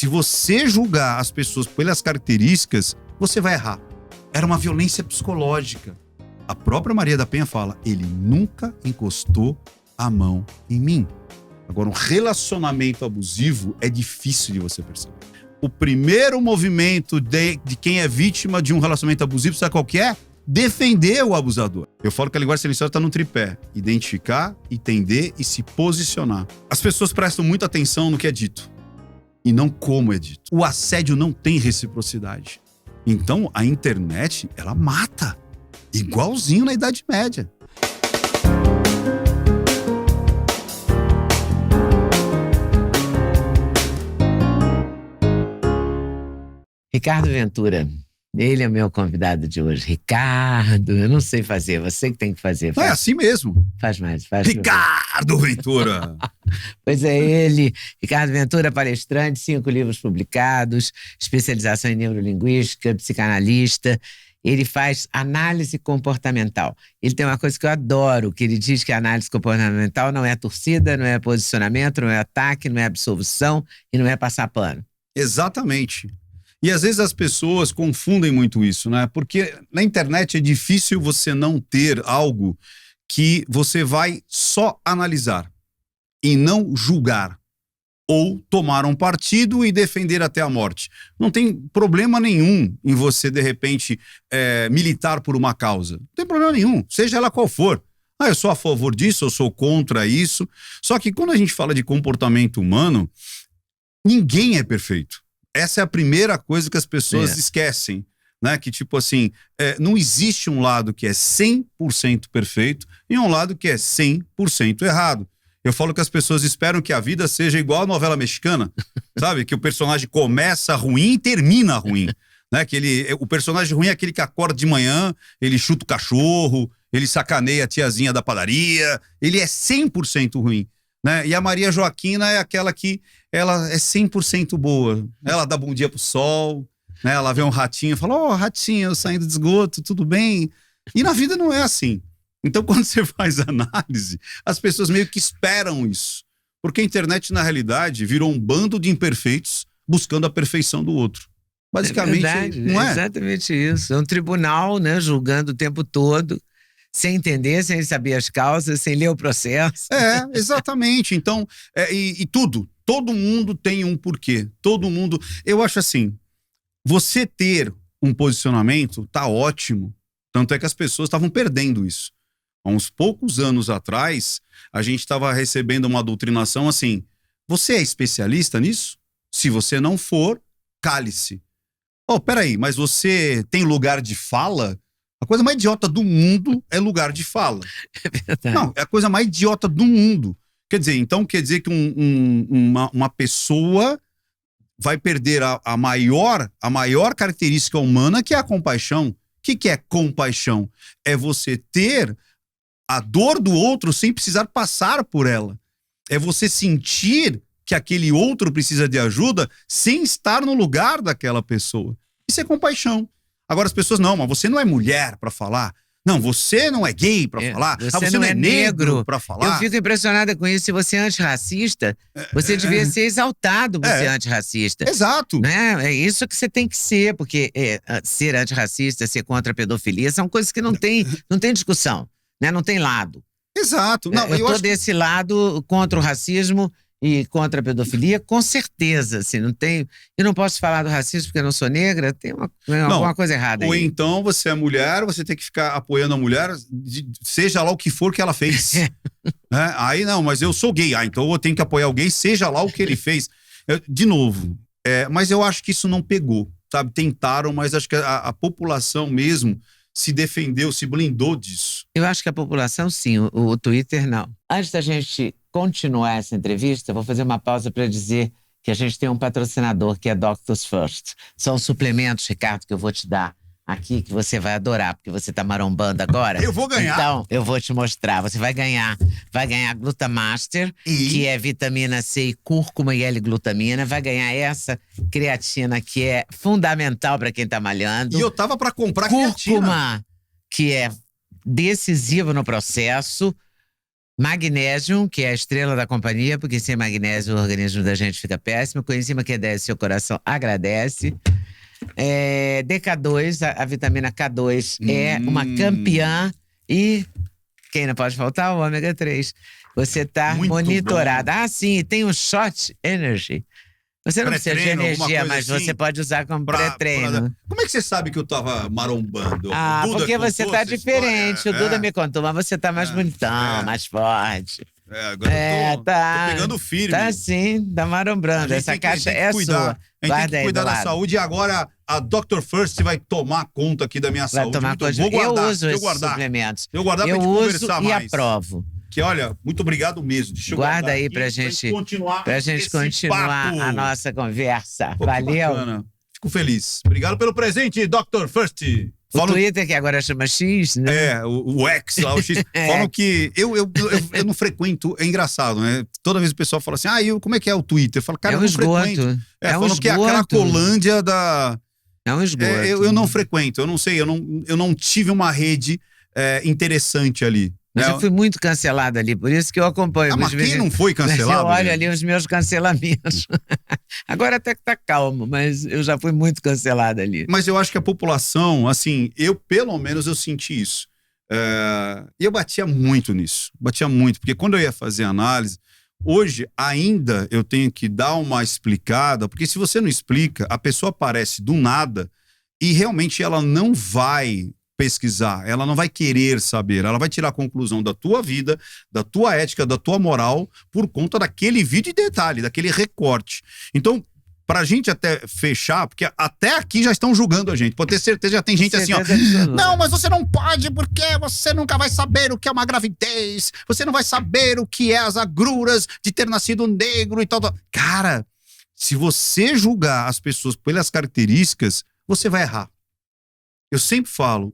Se você julgar as pessoas pelas características, você vai errar. Era uma violência psicológica. A própria Maria da Penha fala, ele nunca encostou a mão em mim. Agora, um relacionamento abusivo é difícil de você perceber. O primeiro movimento de quem é vítima de um relacionamento abusivo, sabe qual que é? Defender o abusador. Eu falo que a linguagem silenciosa está no tripé. Identificar, entender e se posicionar. As pessoas prestam muita atenção no que é dito e não como é dito. O assédio não tem reciprocidade. Então, a internet, ela mata. Igualzinho na Idade Média. Ricardo Ventura, ele é meu convidado de hoje. Ricardo, eu não sei fazer, você que tem que fazer. Não, é assim mesmo. Faz mais. Ricardo Ventura! Pois é ele, Ricardo Ventura, palestrante, 5 livros publicados, especialização em neurolinguística, psicanalista. Ele faz análise comportamental. Ele tem uma coisa que eu adoro, que ele diz que a análise comportamental não é torcida, não é posicionamento, não é ataque, não é absolvição e não é passar pano. Exatamente. E às vezes as pessoas confundem muito isso, né? Porque na internet é difícil você não ter algo que você vai só analisar e não julgar. Ou tomar um partido e defender até a morte. Não tem problema nenhum em você, de repente, militar por uma causa. Não tem problema nenhum, seja ela qual for. Eu sou a favor disso, eu sou contra isso. Só que quando a gente fala de comportamento humano, ninguém é perfeito. Essa é a primeira coisa que as pessoas esquecem, né? Que tipo assim, não existe um lado que é 100% perfeito e um lado que é 100% errado. Eu falo que as pessoas esperam que a vida seja igual a novela mexicana, sabe? Que o personagem começa ruim e termina ruim, né? Que o personagem ruim é aquele que acorda de manhã, ele chuta o cachorro, ele sacaneia a tiazinha da padaria, ele é 100% ruim. Né? E a Maria Joaquina é aquela que ela é 100% boa. Ela dá bom dia pro sol, né? Ela vê um ratinho e fala, ratinho, saindo de esgoto, tudo bem? E na vida não é assim. Então, quando você faz análise, as pessoas meio que esperam isso. Porque a internet, na realidade, virou um bando de imperfeitos buscando a perfeição do outro. Basicamente, não é? Exatamente isso. É um tribunal, né, julgando o tempo todo, sem entender, sem saber as causas, sem ler o processo. Exatamente. Então, todo mundo tem um porquê. Todo mundo... Eu acho assim, você ter um posicionamento tá ótimo. Tanto é que as pessoas estavam perdendo isso. Há uns poucos anos atrás, a gente estava recebendo uma doutrinação assim, você é especialista nisso? Se você não for, cale-se. Peraí, mas você tem lugar de fala? A coisa mais idiota do mundo é lugar de fala. É verdade. Não, é a coisa mais idiota do mundo. Quer dizer que uma pessoa vai perder a maior característica humana, que é a compaixão. O que é compaixão? É você ter a dor do outro sem precisar passar por ela. É você sentir que aquele outro precisa de ajuda sem estar no lugar daquela pessoa. Isso é compaixão. Agora as pessoas, não, mas você não é mulher para falar. Não, você não é gay para falar. Você não é negro para falar. Eu fico impressionada com isso. Se você é antirracista, você devia ser exaltado por ser antirracista. Exato. Né? É isso que você tem que ser, porque ser antirracista, ser contra a pedofilia, são coisas que não tem discussão, né? Não tem lado. Exato. Não, eu tô desse lado contra o racismo e contra a pedofilia, com certeza. Assim, eu não posso falar do racismo porque eu não sou negra, tem alguma coisa errada aí. Ou então você é mulher, você tem que ficar apoiando a mulher, seja lá o que for que ela fez. Aí não, mas eu sou gay, então eu tenho que apoiar o gay, seja lá o que ele fez. De novo, mas eu acho que isso não pegou, sabe? Tentaram, mas acho que a população mesmo se defendeu, se blindou disso. Eu acho que a população sim, o Twitter não. Antes da gente continuar essa entrevista, eu vou fazer uma pausa para dizer que a gente tem um patrocinador que é Doctors First. São suplementos, Ricardo, que eu vou te dar aqui, que você vai adorar, porque você tá marombando agora. Eu vou ganhar. Então, eu vou te mostrar. Você vai ganhar Glutamaster, que é vitamina C e cúrcuma e L-glutamina. Vai ganhar essa creatina, que é fundamental para quem tá malhando. E eu tava para comprar creatina. Cúrcuma, que é decisiva no processo. Magnésio, que é a estrela da companhia, porque sem magnésio o organismo da gente fica péssimo. Coenzima Q10, seu coração agradece. DK2, a vitamina K2 é uma campeã. E quem não pode faltar? O ômega 3. Você está monitorada. Ah, sim, tem um Shot Energy. Você não precisa de energia, mas assim, você pode usar como pré-treino. Como é que você sabe que eu tava marombando? Porque você tá diferente. O Duda me contou, mas você tá mais bonitão, mais forte. Agora eu tô pegando firme. Tá sim, tá marombando. Essa caixa é sua. A gente tem que cuidar da saúde e agora a Dr. First vai tomar conta aqui da minha saúde. Vai tomar conta. Eu uso esses suplementos. Eu guardar pra gente conversar mais. E aprovo. Que olha, muito obrigado mesmo. Deixa eu guarda aí pra gente continuar a nossa conversa. Pô, valeu. Fico feliz. Obrigado pelo presente, Dr. First. O Twitter, que agora chama X, né? O X lá, o X. Falam que eu não frequento, é engraçado, né? Toda vez o pessoal fala assim, como é que é o Twitter? Eu falo, cara, eu não frequento. Falam que é aquela Colândia da... É um esgoto. Eu não frequento, eu não sei, eu não tive uma rede interessante ali. Mas eu fui muito cancelado ali, por isso que eu acompanho. Mas quem não foi cancelado? Eu olho ali os meus cancelamentos. Agora até que tá calmo, mas eu já fui muito cancelado ali. Mas eu acho que a população, assim, pelo menos eu senti isso. E eu batia muito nisso. Batia muito, porque quando eu ia fazer análise, hoje ainda eu tenho que dar uma explicada, porque se você não explica, a pessoa aparece do nada e realmente ela não vai pesquisar, ela não vai querer saber, ela vai tirar a conclusão da tua vida, da tua ética, da tua moral, por conta daquele vídeo de detalhe, daquele recorte. Então, pra gente até fechar, porque até aqui já estão julgando a gente, pode ter certeza, já tem gente assim, ó, não, mas você não pode porque você nunca vai saber o que é uma gravidez, você não vai saber o que é as agruras de ter nascido negro e tal. Cara, se você julgar as pessoas pelas características, você vai errar. Eu sempre falo,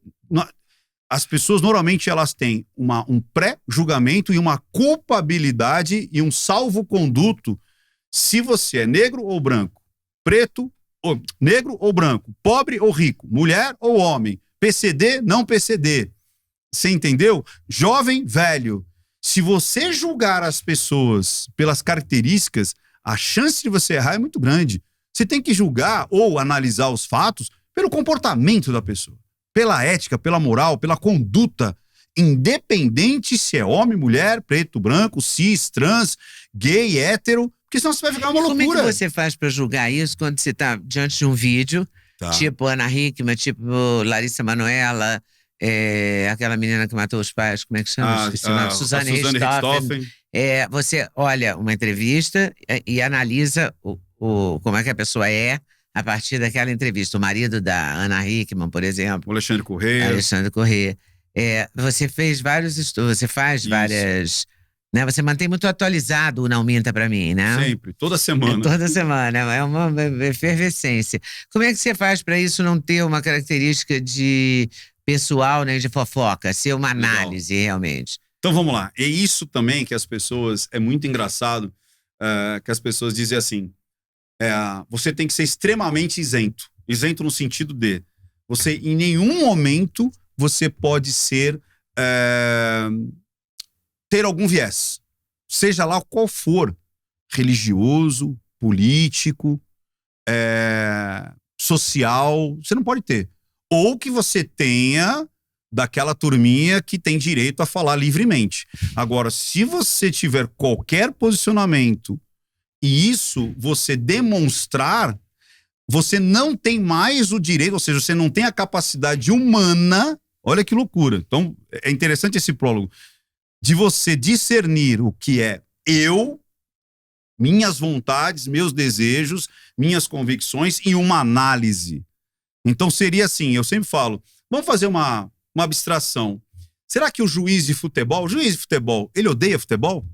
as pessoas normalmente elas têm um pré-julgamento e uma culpabilidade e um salvo-conduto se você é negro ou branco, preto ou negro ou branco, pobre ou rico, mulher ou homem, PCD, não PCD. Você entendeu? Jovem, velho. Se você julgar as pessoas pelas características, a chance de você errar é muito grande. Você tem que julgar ou analisar os fatos pelo comportamento da pessoa, pela ética, pela moral, pela conduta, independente se é homem, mulher, preto, branco, cis, trans, gay, hétero, porque senão você vai ficar uma loucura. Como é que você faz pra julgar isso quando você tá diante de um vídeo, tipo Ana Hickman, tipo Larissa Manoela, aquela menina que matou os pais, como é que chama? Suzane Richthofen. Você olha uma entrevista e analisa como é que a pessoa é, a partir daquela entrevista. O marido da Ana Hickman, por exemplo. O Alexandre Corrêa. Você fez vários estudos, você faz várias... Né? Você mantém muito atualizado o Não Minta Pra Mim, né? Sempre, toda semana. Toda semana, é uma efervescência. Como é que você faz para isso não ter uma característica de pessoal, né, de fofoca, ser uma análise realmente? Então vamos lá. É isso também que as pessoas... É muito engraçado que as pessoas dizem assim... você tem que ser extremamente isento. Isento no sentido de você, em nenhum momento, você pode ser ter algum viés. Seja lá qual for. Religioso, político, social. Você não pode ter. Ou que você tenha daquela turminha que tem direito a falar livremente. Agora, se você tiver qualquer posicionamento e isso você demonstrar, você não tem mais o direito, ou seja, você não tem a capacidade humana, olha que loucura. Então, é interessante esse prólogo, de você discernir o que é eu, minhas vontades, meus desejos, minhas convicções e uma análise. Então, seria assim, eu sempre falo, vamos fazer uma abstração. Será que o juiz de futebol, ele odeia futebol?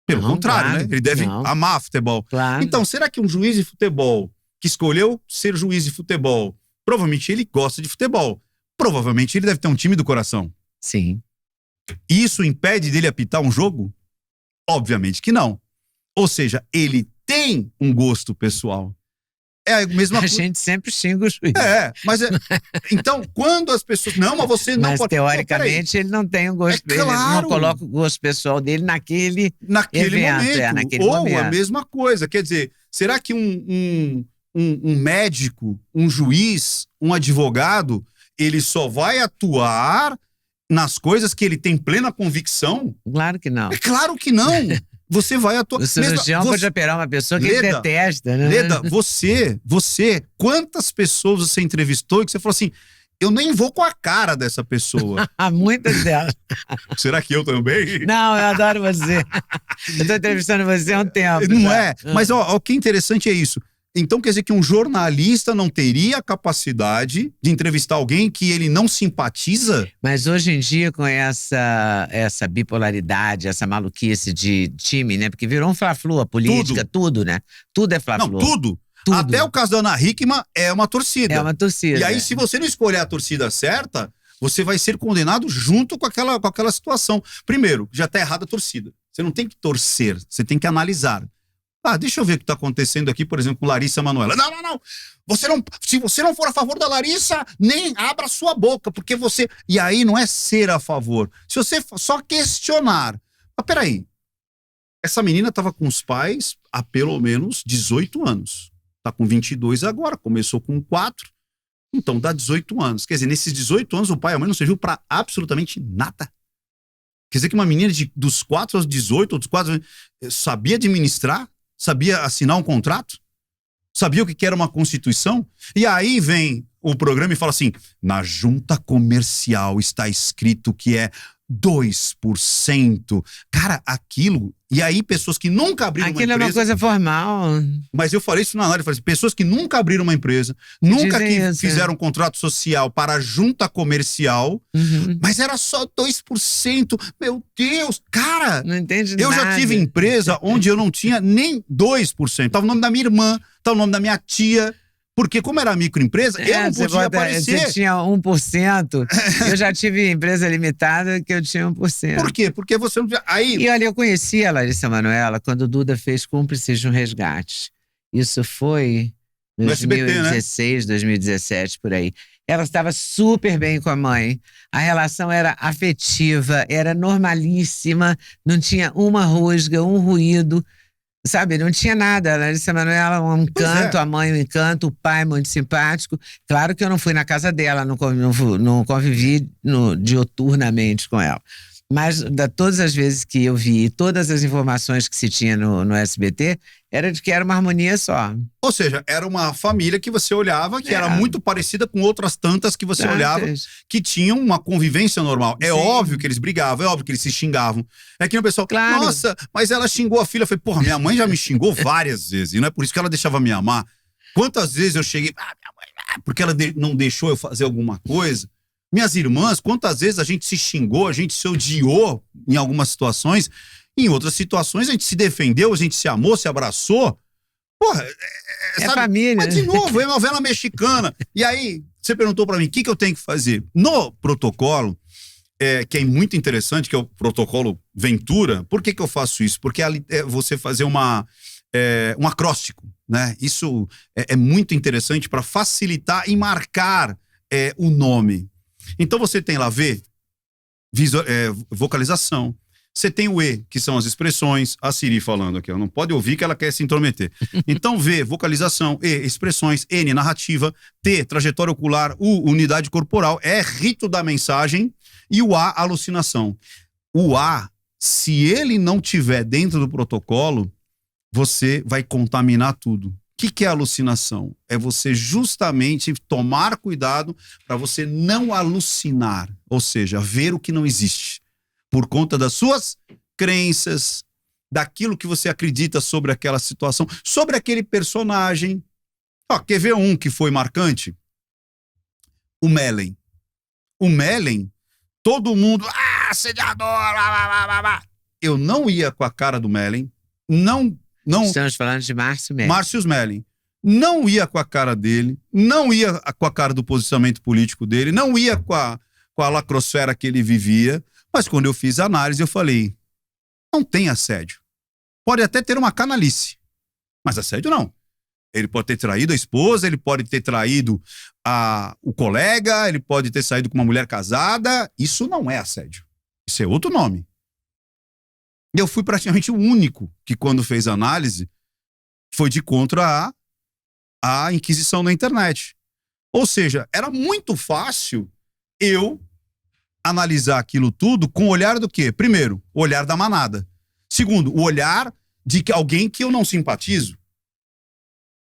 Pelo contrário, claro, né? Ele deve amar futebol. Claro. Então, será que um juiz de futebol que escolheu ser juiz de futebol, provavelmente ele gosta de futebol. Provavelmente ele deve ter um time do coração. Sim. Isso impede dele apitar um jogo? Obviamente que não. Ou seja, ele tem um gosto pessoal. É a mesma A coisa. gente sempre xinga o juiz. Mas então, quando as pessoas... Não, mas você não Mas, pode... teoricamente, ele não tem o gosto... É claro. Ele não coloca o gosto pessoal dele naquele evento, momento. naquele Ou momento. a mesma coisa. Quer dizer, será que um médico, um juiz, um advogado, ele só vai atuar nas coisas que ele tem plena convicção? Claro que não. É claro que não. Você vai atuar... O cirurgião pode operar uma pessoa que ele detesta, né? Leda, você, quantas pessoas você entrevistou e que você falou assim, eu nem vou com a cara dessa pessoa. Há muitas delas. Será que eu também? Não, eu adoro você. Eu tô entrevistando você há um tempo. Não já. é? Mas ó, o que é interessante é isso. Então quer dizer que um jornalista não teria a capacidade de entrevistar alguém que ele não simpatiza? Mas hoje em dia, com essa bipolaridade, essa maluquice de time, né? Porque virou um fla-flu, a política, tudo, né? Tudo é fla-flu. Não, tudo. Tudo. Até o caso da Ana Hickman é uma torcida. É uma torcida. E aí, se você não escolher a torcida certa, você vai ser condenado junto com aquela situação. Primeiro, já está errada a torcida. Você não tem que torcer, você tem que analisar. Deixa eu ver o que está acontecendo aqui, por exemplo, com Larissa Manoela. Não. Se você não for a favor da Larissa, nem abra sua boca, porque você... E aí não é ser a favor. Se você só questionar... Mas peraí, essa menina estava com os pais há pelo menos 18 anos. Está com 22 agora, começou com 4. Então dá 18 anos. Quer dizer, nesses 18 anos o pai e a mãe não serviu para absolutamente nada. Quer dizer que uma menina dos 4 aos 18, ou dos 4 sabia administrar? Sabia assinar um contrato? Sabia o que era uma constituição? E aí vem o programa e fala assim, na junta comercial está escrito que é 2%. Cara, aquilo... E aí pessoas que nunca abriram Aquilo uma empresa... é uma coisa formal. Mas eu falei isso na análise, eu falei assim, pessoas que nunca abriram uma empresa, nunca fizeram um contrato social para a junta comercial, mas era só 2%. Meu Deus, cara! Não entende eu nada. Já tive empresa onde eu não tinha nem 2%. Tava o nome da minha irmã, tava o nome da minha tia. Porque como era microempresa, eu não podia aparecer. Você tinha 1%. Eu já tive empresa limitada que eu tinha 1%. Por quê? Porque você não podia... Aí... E olha, eu conheci a Larissa Manoela quando o Duda fez Cúmplices de um Resgate. Isso foi em 2016, 2017, por aí. Ela estava super bem com a mãe. A relação era afetiva, era normalíssima, não tinha uma rusga, um ruído. Sabe, não tinha nada. A Larissa Manoela, um encanto, a mãe, um encanto, o pai, muito simpático. Claro que eu não fui na casa dela, não convivi diuturnamente com ela. Mas todas as vezes que eu vi, todas as informações que se tinha no SBT, era de que era uma harmonia só. Ou seja, era uma família que você olhava, que era muito parecida com outras tantas que você olhava, que tinham uma convivência normal. É óbvio que eles brigavam, é óbvio que eles se xingavam. É que o pessoal, nossa, mas ela xingou a filha. Eu falei, porra, minha mãe já me xingou várias vezes, e não é por isso que ela deixava me amar. Quantas vezes eu cheguei, minha mãe, porque ela não deixou eu fazer alguma coisa. Minhas irmãs, quantas vezes a gente se xingou, a gente se odiou em algumas situações, em outras situações a gente se defendeu, a gente se amou, se abraçou. Porra, sabe? Família. Mas de novo, é novela mexicana. E aí, você perguntou pra mim, o que eu tenho que fazer? No protocolo, que é muito interessante, que é o protocolo Ventura, por que eu faço isso? Porque é você fazer um acróstico, né? Isso é muito interessante para facilitar e marcar o nome. Então você tem lá V, vocalização. Você tem o E, que são as expressões. A Siri falando aqui, ela não pode ouvir que ela quer se intrometer. Então V, vocalização. E, expressões. N, narrativa. T, trajetória ocular. U, unidade corporal. E, rito da mensagem. E o A, alucinação. O A, se ele não tiver dentro do protocolo, você vai contaminar tudo. O que é alucinação? É você justamente tomar cuidado para você não alucinar, ou seja, ver o que não existe, por conta das suas crenças, daquilo que você acredita sobre aquela situação, sobre aquele personagem. Quer ver um que foi marcante? O Mellen. O Mellen, todo mundo, assediador, eu não ia com a cara do Mellen, não. Estamos falando de Márcio Mellen. Márcio Mellen. Não ia com a cara dele, não ia com a cara do posicionamento político dele, não ia com a lacrosfera que ele vivia, mas quando eu fiz a análise eu falei, não tem assédio. Pode até ter uma canalice, mas assédio não. Ele pode ter traído a esposa, ele pode ter traído o colega, ele pode ter saído com uma mulher casada. Isso não é assédio. Isso é outro nome. E eu fui praticamente o único que, quando fez análise, foi de contra a Inquisição na internet. Ou seja, era muito fácil eu analisar aquilo tudo com o olhar do quê? Primeiro, o olhar da manada. Segundo, o olhar de alguém que eu não simpatizo.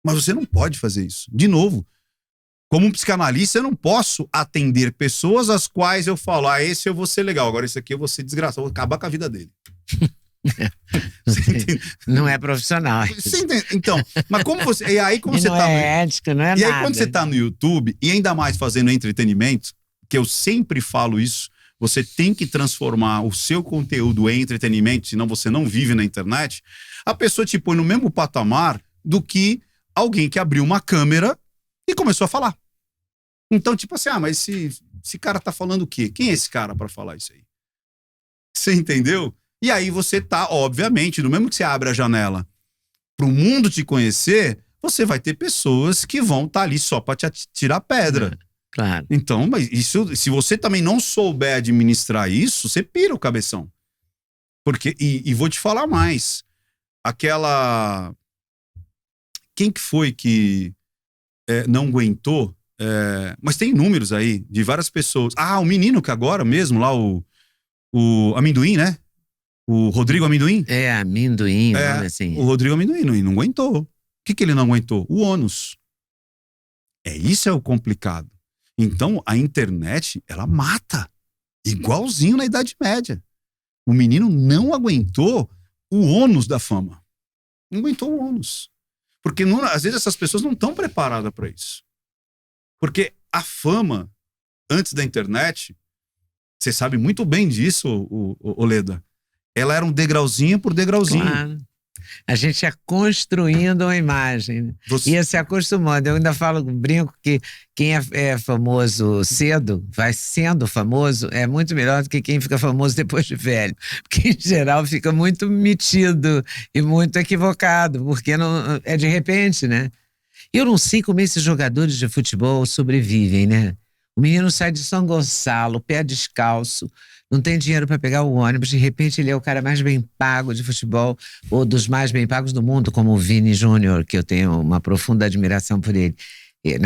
Mas você não pode fazer isso. De novo, como um psicanalista, eu não posso atender pessoas às quais eu falo, esse eu vou ser legal, agora esse aqui eu vou ser desgraçado, vou acabar com a vida dele. Não é profissional. Então, mas como você... E aí, como e você não tá é ético, não é e nada. aí, quando você tá no YouTube, e ainda mais fazendo entretenimento, que eu sempre falo isso, você tem que transformar o seu conteúdo em entretenimento, senão você não vive na internet, a pessoa te põe no mesmo patamar do que alguém que abriu uma câmera e começou a falar. Então, tipo assim, mas esse cara tá falando o quê? Quem é esse cara pra falar isso aí? Você entendeu? E aí você tá, obviamente, no mesmo que você abre a janela pro mundo te conhecer, você vai ter pessoas que vão estar ali só pra te tirar pedra. Claro. Então, mas isso, se você também não souber administrar isso, você pira o cabeção. Porque, e vou te falar mais. Quem que foi que não aguentou? Mas tem números aí de várias pessoas. O menino que agora mesmo, lá o Amendoim, né? O Rodrigo Amendoim. Amendoim, nome assim. O Rodrigo Amendoim não aguentou. O que ele não aguentou? O ônus. Isso é o complicado. Então, a internet, ela mata. Igualzinho na Idade Média. O menino não aguentou o ônus da fama. Não aguentou o ônus. Porque, às vezes, essas pessoas não estão preparadas para isso. Porque a fama, antes da internet, você sabe muito bem disso, Leda, ela era um degrauzinho por degrauzinho. Claro. A gente ia construindo uma imagem. Ia se acostumando. Eu ainda brinco que quem é famoso cedo, vai sendo famoso, é muito melhor do que quem fica famoso depois de velho. Porque, em geral, fica muito metido e muito equivocado, porque não, é de repente, né? Eu não sei como esses jogadores de futebol sobrevivem, né? O menino sai de São Gonçalo, pé descalço, não tem dinheiro para pegar o ônibus, de repente ele é o cara mais bem pago de futebol, ou dos mais bem pagos do mundo, como o Vini Júnior, que eu tenho uma profunda admiração por ele.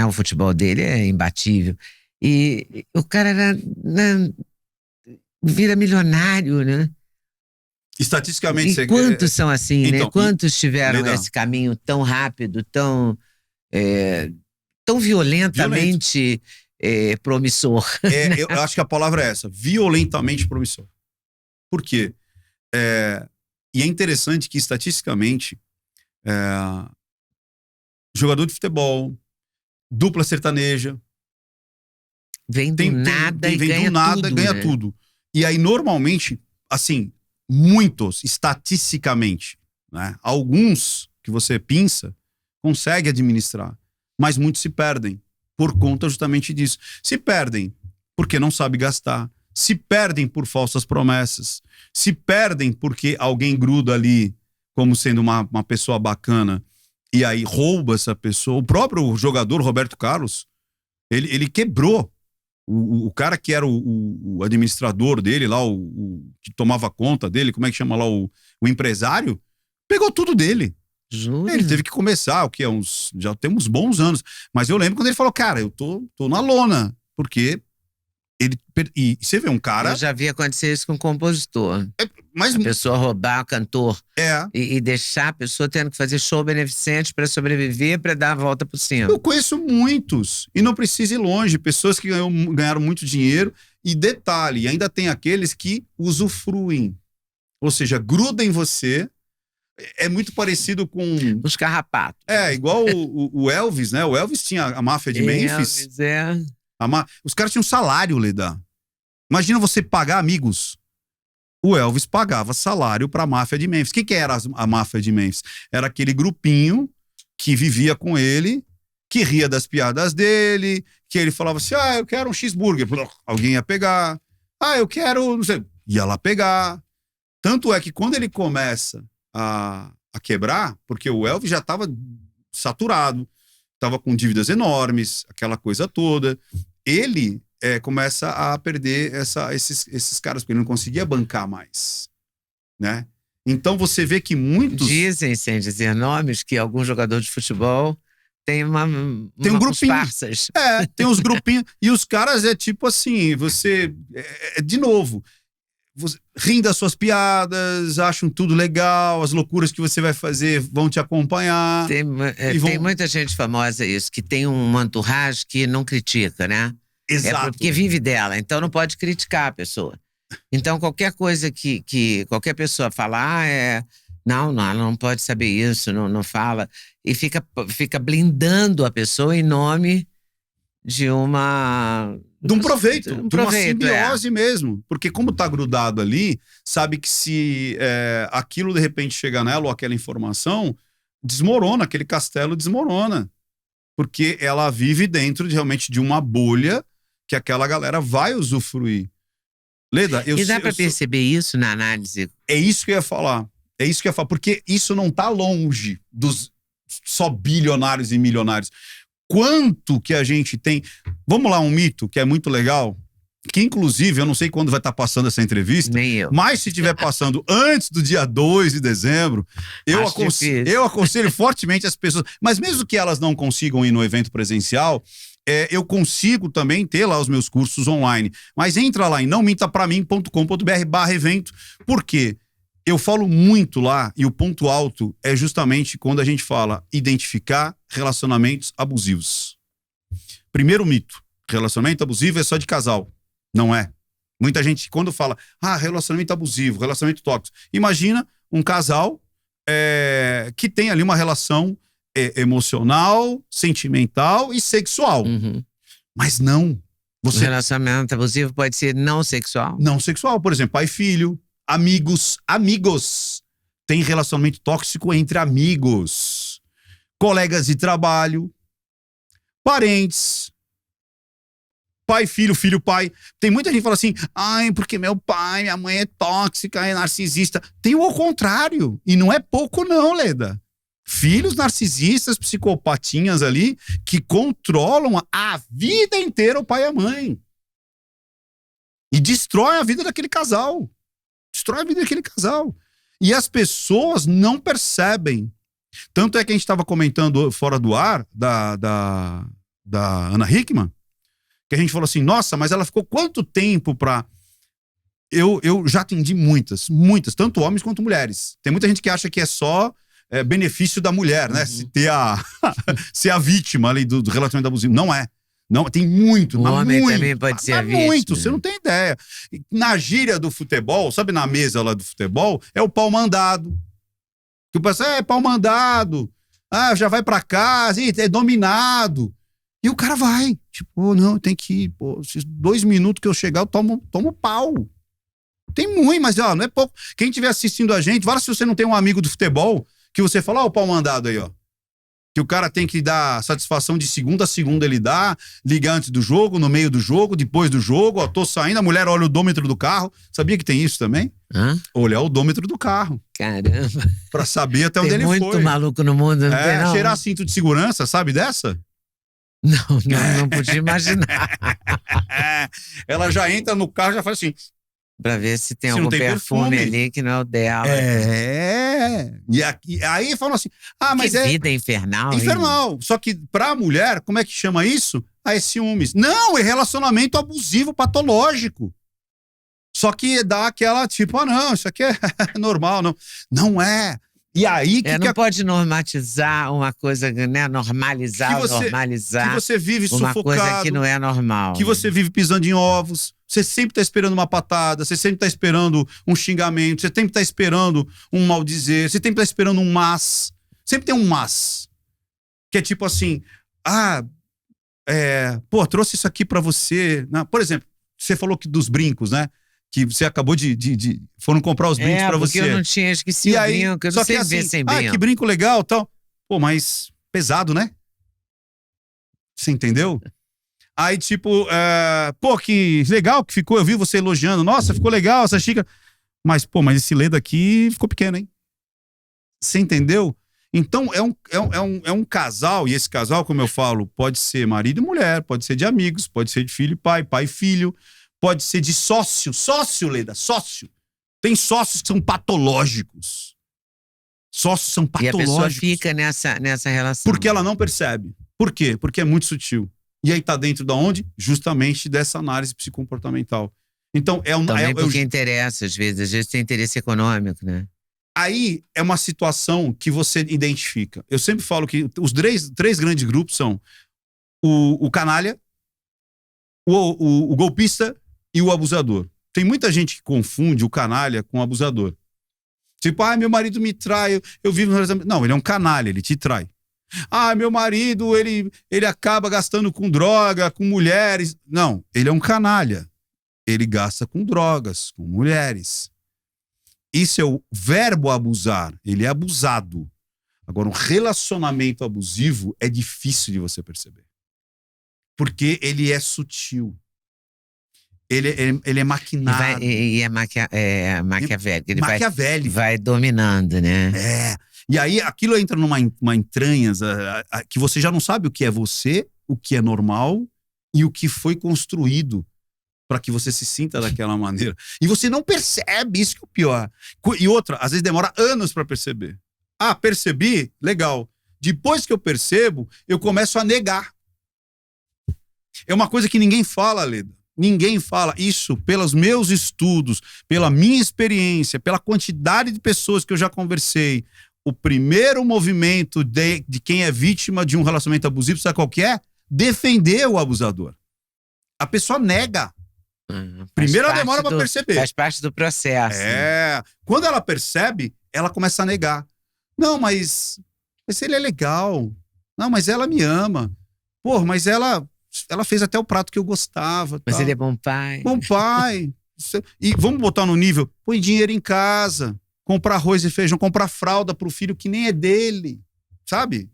O futebol dele é imbatível. E o cara vira milionário, né? Estatisticamente... E quantos são assim, então, né? Quantos tiveram esse caminho tão rápido, tão violentamente... promissor. Eu acho que a palavra é essa, violentamente promissor. Por quê? E é interessante que, estatisticamente, jogador de futebol, dupla sertaneja, vem do nada e ganha tudo. E aí, normalmente, assim, muitos, estatisticamente, né, alguns que você pinça, consegue administrar, mas muitos se perdem. Por conta justamente disso. Se perdem porque não sabe gastar. Se perdem por falsas promessas. Se perdem porque alguém gruda ali como sendo uma pessoa bacana e aí rouba essa pessoa. O próprio jogador Roberto Carlos, ele quebrou. O cara que era o administrador dele lá, que tomava conta dele, como é que chama lá, o empresário, pegou tudo dele. Jura? Ele teve que começar, já tem uns bons anos. Mas eu lembro quando ele falou, cara, eu tô na lona. Porque e você vê um cara... Eu já vi acontecer isso com um compositor. Mas a pessoa roubar o cantor. É. E deixar a pessoa tendo que fazer show beneficente para sobreviver, para dar a volta por cima. Eu conheço muitos. E não precisa ir longe. Pessoas que ganharam muito dinheiro. E detalhe, ainda tem aqueles que usufruem. Ou seja, grudam em você. É muito parecido com... Os carrapatos. Igual o Elvis, né? O Elvis tinha a máfia de Memphis. Elvis, Os caras tinham salário, Leda. Imagina você pagar amigos. O Elvis pagava salário pra máfia de Memphis. O que era a máfia de Memphis? Era aquele grupinho que vivia com ele, que ria das piadas dele, que ele falava assim, eu quero um cheeseburger. Alguém ia pegar. Eu quero, não sei, ia lá pegar. Tanto é que quando ele começa a quebrar, porque o Elvis já estava saturado, tava com dívidas enormes, aquela coisa toda. Ele começa a perder esses caras, porque ele não conseguia bancar mais, né? Então você vê que muitos... Dizem, sem dizer nomes, que algum jogador de futebol tem um grupinho. Parças. Tem uns grupinhos. E os caras tipo assim, você... de novo, riem das suas piadas, acham tudo legal, as loucuras que você vai fazer vão te acompanhar. Tem muita gente famosa isso, que tem um entourage que não critica, né? Exato. Porque vive dela, então não pode criticar a pessoa. Então qualquer coisa que qualquer pessoa falar não, ela não pode saber isso, não fala. E fica blindando a pessoa em nome de um proveito, de uma simbiose mesmo. Porque como tá grudado ali, sabe que se aquilo de repente chega nela, ou aquela informação, desmorona, aquele castelo desmorona. Porque ela vive dentro realmente de uma bolha que aquela galera vai usufruir. Leda, e dá para perceber isso na análise? É isso que eu ia falar. Porque isso não tá longe dos só bilionários e milionários. Quanto que a gente tem... Vamos lá, um mito que é muito legal, que inclusive, eu não sei quando vai estar passando essa entrevista, nem eu. Mas se estiver passando antes do dia 2 de dezembro, eu aconselho fortemente as pessoas, mas mesmo que elas não consigam ir no evento presencial, eu consigo também ter lá os meus cursos online. Mas entra lá em nãomintapramim.com.br/evento. Por quê? Eu falo muito lá, e o ponto alto é justamente quando a gente fala identificar relacionamentos abusivos. Primeiro mito, relacionamento abusivo é só de casal. Não é. Muita gente, quando fala, relacionamento abusivo, relacionamento tóxico, imagina um casal que tem ali uma relação emocional, sentimental e sexual. Uhum. Mas não. O relacionamento abusivo pode ser não sexual? Não sexual, por exemplo, pai e filho, amigos. Tem relacionamento tóxico entre amigos, colegas de trabalho, parentes, pai, filho, filho, pai. Tem muita gente que fala assim, porque meu pai, minha mãe é tóxica, é narcisista. Tem o contrário, e não é pouco não, Leda. Filhos narcisistas, psicopatinhas ali, que controlam a vida inteira o pai e a mãe. E destrói a vida daquele casal. E as pessoas não percebem. Tanto é que a gente estava comentando fora do ar, da Ana Hickman, que a gente falou assim, nossa, mas ela ficou quanto tempo pra... Eu já atendi muitas, tanto homens quanto mulheres. Tem muita gente que acha que é só benefício da mulher, né? Ser a vítima ali do relacionamento abusivo. Não é. Não, tem muito. O homem também pode ser a vítima. Muito, você não tem ideia. Na gíria do futebol, sabe, na mesa lá do futebol, é o pau mandado. Que o pessoal é pau mandado. Já vai pra casa, é dominado. E o cara vai. Tipo, não, tem que ir. Esses 2 minutos que eu chegar, eu tomo pau. Tem muito, mas não é pouco. Quem estiver assistindo a gente, fala se você não tem um amigo do futebol que você fala, o pau mandado aí, ó. Que o cara tem que dar satisfação de segunda a segunda, ele dá, ligar antes do jogo, no meio do jogo, depois do jogo, tô saindo, a mulher olha o odômetro do carro. Sabia que tem isso também? Olhar o odômetro do carro. Caramba. Pra saber até onde ele foi. Tem muito maluco no mundo, não tem não? Cheirar cinto de segurança, sabe dessa? Não podia imaginar. Ela já entra no carro e já faz assim... Pra ver se tem algum perfume ali que não é o dela. E aí falam assim... mas que vida infernal. Infernal. Só que pra mulher, como é que chama isso? É ciúmes. Não, é relacionamento abusivo, patológico. Só que dá aquela tipo, não, isso aqui é normal. Não é. E aí não pode normatizar uma coisa, né? Normalizar. Que você vive uma sufocado. Coisa que não é normal. Que você vive pisando em ovos. Você sempre tá esperando uma patada, você sempre tá esperando um xingamento, você sempre tá esperando um maldizer, você sempre tá esperando um mas. Sempre tem um mas. Que é tipo assim, trouxe isso aqui pra você. Por exemplo, você falou que dos brincos, né? Que você acabou de foram comprar os brincos pra você. Porque eu não tinha esquecido o brinco, eu não sei ver sem brinco. Que brinco legal e tal. Mas pesado, né? Você entendeu? Aí, tipo, que legal que ficou, eu vi você elogiando. Nossa, ficou legal essa xícara. Mas esse Leda aqui ficou pequeno, hein? Você entendeu? Então, é um casal, e esse casal, como eu falo, pode ser marido e mulher, pode ser de amigos, pode ser de filho e pai, pai e filho, pode ser de sócio, Leda, sócio. Tem sócios que são patológicos. Sócios são E a patológicos. pessoa fica nessa relação. Porque ela não percebe. Por quê? Porque é muito sutil. E aí tá dentro da onde? Justamente dessa análise psicomportamental. Então, Também porque interessa, às vezes tem interesse econômico, né? Aí é uma situação que você identifica. Eu sempre falo que os três grandes grupos são o canalha, o golpista e o abusador. Tem muita gente que confunde o canalha com o abusador. Tipo, meu marido me trai, eu vivo no relacionamento. Não, ele é um canalha, ele te trai. Meu marido, ele acaba gastando com droga, com mulheres. Não, ele é um canalha. Ele gasta com drogas, com mulheres. Isso é o verbo abusar. Ele é abusado. Agora, um relacionamento abusivo é difícil de você perceber. Porque ele é sutil. Ele é maquinado. E é maquiavélico. Ele maquiavélico. vai dominando, né? E aí aquilo entra numa entranhas que você já não sabe o que é você, o que é normal e o que foi construído para que você se sinta daquela maneira. E você não percebe, isso que é o pior. E outra, às vezes demora anos para perceber. Percebi? Legal. Depois que eu percebo, eu começo a negar. É uma coisa que ninguém fala, Leda. Ninguém fala isso pelos meus estudos, pela minha experiência, pela quantidade de pessoas que eu já conversei. O primeiro movimento de quem é vítima de um relacionamento abusivo, sabe qual que é? Defender o abusador. A pessoa nega. Primeiro ela demora para perceber. Faz parte do processo. Né? Quando ela percebe, ela começa a negar. Não, mas ele é legal. Não, mas ela me ama. Pô, mas ela fez até o prato que eu gostava. Mas tal. ele é bom pai. Bom pai. E vamos botar no nível, põe dinheiro em casa, comprar arroz e feijão, comprar fralda pro filho que nem é dele, sabe?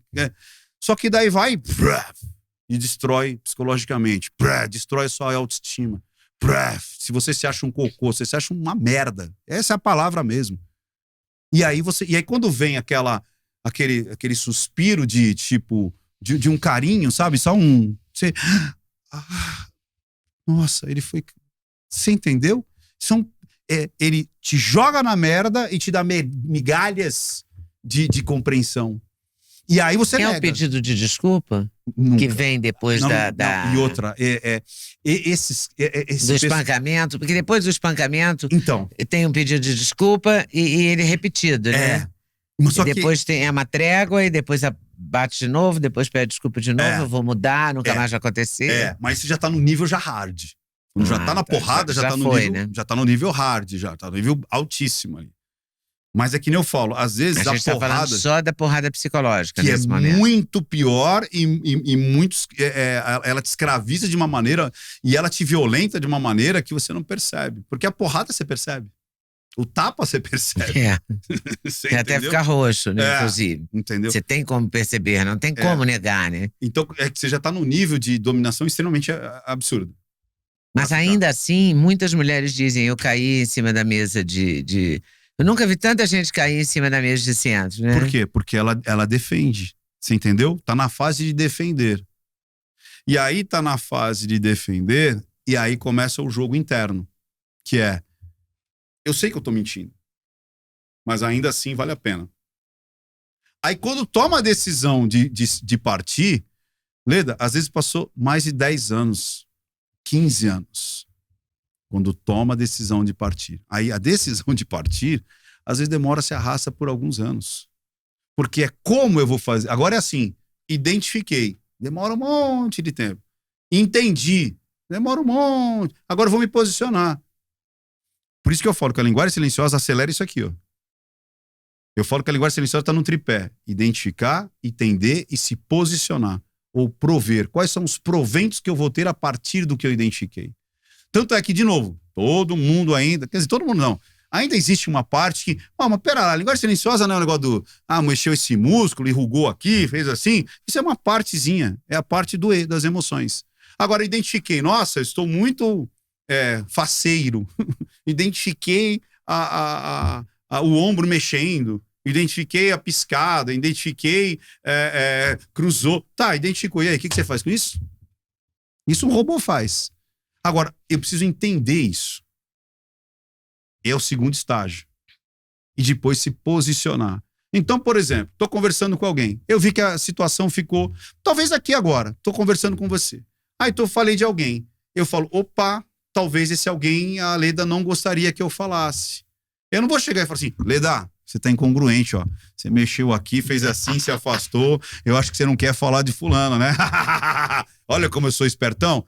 Só que daí vai e destrói psicologicamente, destrói a sua autoestima. Se você se acha um cocô, você se acha uma merda. Essa é a palavra mesmo. E aí quando vem aquele suspiro de tipo de um carinho, sabe? Só você, nossa, ele foi. Você entendeu? Ele te joga na merda e te dá migalhas de compreensão. E aí você nega. É um pedido de desculpa? Nunca. Que vem depois da... Não. E outra, do espancamento, porque depois do espancamento então, tem um pedido de desculpa e ele é repetido, né? Só e depois tem uma trégua e depois bate de novo, depois pede desculpa de novo, eu vou mudar, nunca mais vai acontecer. Mas isso já tá no nível já hard. Quando já tá na porrada, já tá no nível, né? Já tá no nível hard, já tá no nível altíssimo ali. Mas é que nem eu falo, às vezes a gente tá falando só da porrada psicológica que nesse é momento. Muito pior e muitos ela te escraviza de uma maneira e ela te violenta de uma maneira que você não percebe. Porque a porrada você percebe. O tapa você percebe. Você até ficar roxo, né? Inclusive. Entendeu? Você tem como perceber, não tem como negar, né? Então é que você já tá num nível de dominação extremamente absurdo. Mas ainda assim, muitas mulheres dizem, eu caí em cima da mesa de... Eu nunca vi tanta gente cair em cima da mesa de centro, né? Por quê? Porque ela defende. Você entendeu? Tá na fase de defender. E aí tá na fase de defender e aí começa o jogo interno. Que é, eu sei que eu tô mentindo, mas ainda assim vale a pena. Aí quando toma a decisão de partir, Leda, às vezes passou mais de 10 anos, 15 anos. Quando toma a decisão de partir. Aí a decisão de partir, às vezes demora, se arrasta por alguns anos. Porque é como eu vou fazer. Agora é assim, identifiquei. Demora um monte de tempo. Entendi. Demora um monte. Agora eu vou me posicionar. Por isso que eu falo que a linguagem silenciosa acelera isso aqui, ó. Eu falo que a linguagem silenciosa está no tripé. Identificar, entender e se posicionar. Ou prover. Quais são os proventos que eu vou ter a partir do que eu identifiquei. Tanto é que, de novo, todo mundo ainda... Quer dizer, todo mundo não. Ainda existe uma parte que... mas pera lá, a linguagem silenciosa não é um negócio do... mexeu esse músculo, enrugou aqui, fez assim. Isso é uma partezinha. É a parte das emoções. Agora, identifiquei. Nossa, eu estou muito faceiro. Identifiquei o ombro mexendo. identifiquei a piscada, identifiquei, cruzou. Tá, identificou. E aí, o que você faz com isso? Isso um robô faz. Agora, eu preciso entender isso. É o segundo estágio. E depois se posicionar. Então, por exemplo, estou conversando com alguém. Eu vi que a situação ficou... Talvez aqui agora. Estou conversando com você. Aí falei de alguém. Eu falo, opa, talvez esse alguém, a Leda não gostaria que eu falasse. Eu não vou chegar e falar assim, Leda, você tá incongruente, ó. Você mexeu aqui, fez assim, se afastou. Eu acho que você não quer falar de fulano, né? Olha como eu sou espertão.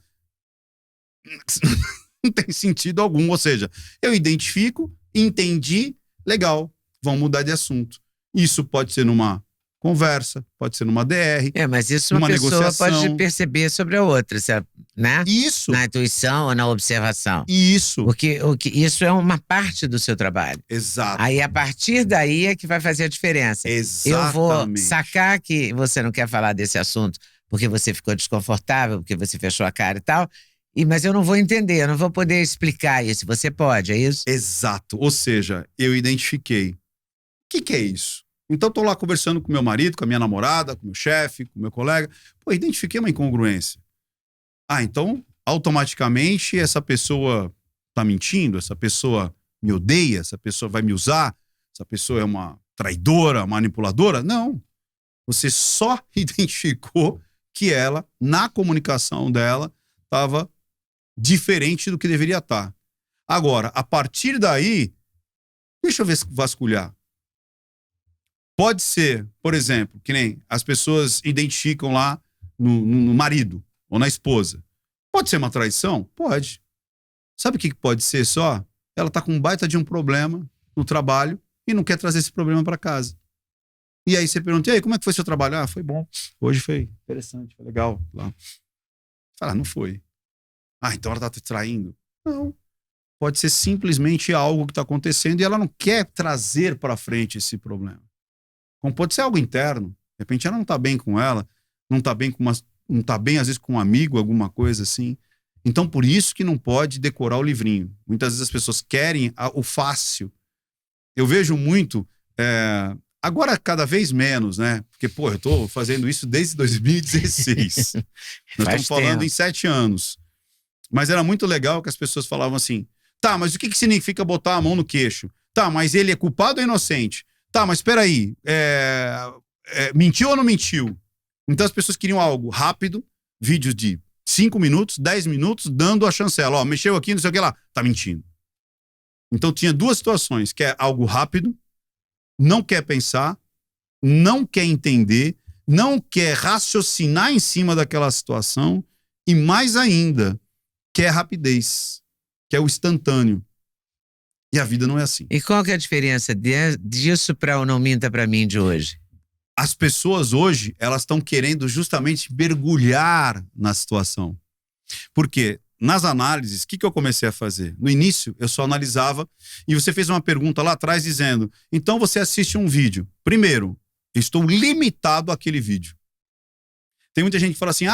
Não tem sentido algum. Ou seja, eu identifico, entendi, legal, vamos mudar de assunto. Isso pode ser numa conversa, pode ser numa DR, mas isso uma pessoa negociação. pode perceber sobre a outra, né? Isso. Na intuição ou na observação. Isso. Porque isso é uma parte do seu trabalho. Exato. Aí, a partir daí é que vai fazer a diferença. Exatamente. Eu vou sacar que você não quer falar desse assunto porque você ficou desconfortável, porque você fechou a cara e tal, mas eu não vou entender, eu não vou poder explicar isso. Você pode, é isso? Exato. Ou seja, eu identifiquei. O que é isso? Então, estou lá conversando com meu marido, com a minha namorada, com meu chefe, com meu colega. Pô, identifiquei uma incongruência. Então, automaticamente, essa pessoa está mentindo, essa pessoa me odeia, essa pessoa vai me usar, essa pessoa é uma traidora, manipuladora? Não. Você só identificou que ela, na comunicação dela, estava diferente do que deveria estar. Agora, a partir daí, deixa eu vasculhar. Pode ser, por exemplo, que nem as pessoas identificam lá no marido ou na esposa. Pode ser uma traição? Pode. Sabe o que pode ser só? Ela tá com um baita de um problema no trabalho e não quer trazer esse problema para casa. E aí você pergunta, e aí, como é que foi seu trabalho? Ah, foi bom. Hoje foi interessante, foi legal. Lá. Fala, não foi. Então ela tá te traindo? Não. Pode ser simplesmente algo que está acontecendo e ela não quer trazer para frente esse problema. Como pode ser algo interno. De repente ela não está bem com ela, não está bem não tá bem às vezes com um amigo, alguma coisa assim. Então por isso que não pode decorar o livrinho. Muitas vezes as pessoas querem o fácil. Eu vejo muito, agora cada vez menos, né? Porque, eu tô fazendo isso desde 2016. Nós estamos falando em 7 anos. Mas era muito legal que as pessoas falavam assim, tá, mas o que significa botar a mão no queixo? Tá, mas ele é culpado ou inocente? Tá, mas espera aí, mentiu ou não mentiu? Então as pessoas queriam algo rápido, vídeos de 5 minutos, 10 minutos, dando a chancela. Ó, mexeu aqui, não sei o que lá, tá mentindo. Então tinha 2 situações, que é algo rápido, não quer pensar, não quer entender, não quer raciocinar em cima daquela situação e mais ainda, quer rapidez, quer o instantâneo. E a vida não é assim. E qual que é a diferença disso para o Não Minta Pra Mim de hoje? As pessoas hoje, elas estão querendo justamente mergulhar na situação. Porque nas análises, o que eu comecei a fazer? No início, eu só analisava e você fez uma pergunta lá atrás dizendo, então você assiste um vídeo. Primeiro, eu estou limitado àquele vídeo. Tem muita gente que fala assim,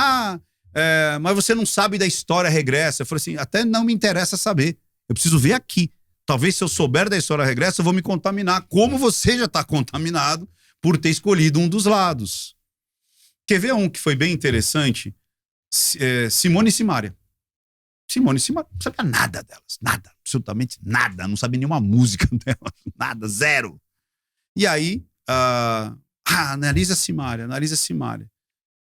mas você não sabe da história regressa. Eu falei assim, até não me interessa saber. Eu preciso ver aqui. Talvez se eu souber da história regressa, eu vou me contaminar, como você já está contaminado por ter escolhido um dos lados. Quer ver um que foi bem interessante? Simone e Simaria. Simone e Simaria não sabia nada delas. Nada, absolutamente nada. Não sabia nenhuma música delas. Nada, zero. E aí, analisa Simaria.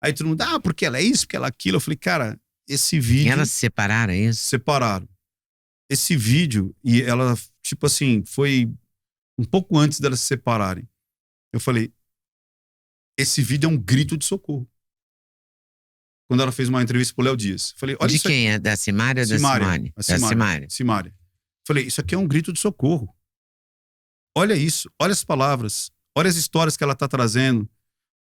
Aí todo mundo, porque ela é isso, porque ela é aquilo. Eu falei, cara, esse vídeo... E elas se separaram, é isso? Separaram. Esse vídeo, e ela, tipo assim, foi um pouco antes delas se separarem. Eu falei, esse vídeo é um grito de socorro. Quando ela fez uma entrevista pro Léo Dias. Eu falei, olha de isso quem? aqui. É da Simaria ou da Simone? Da Simaria. Falei, isso aqui é um grito de socorro. Olha isso, olha as palavras, olha as histórias que ela tá trazendo,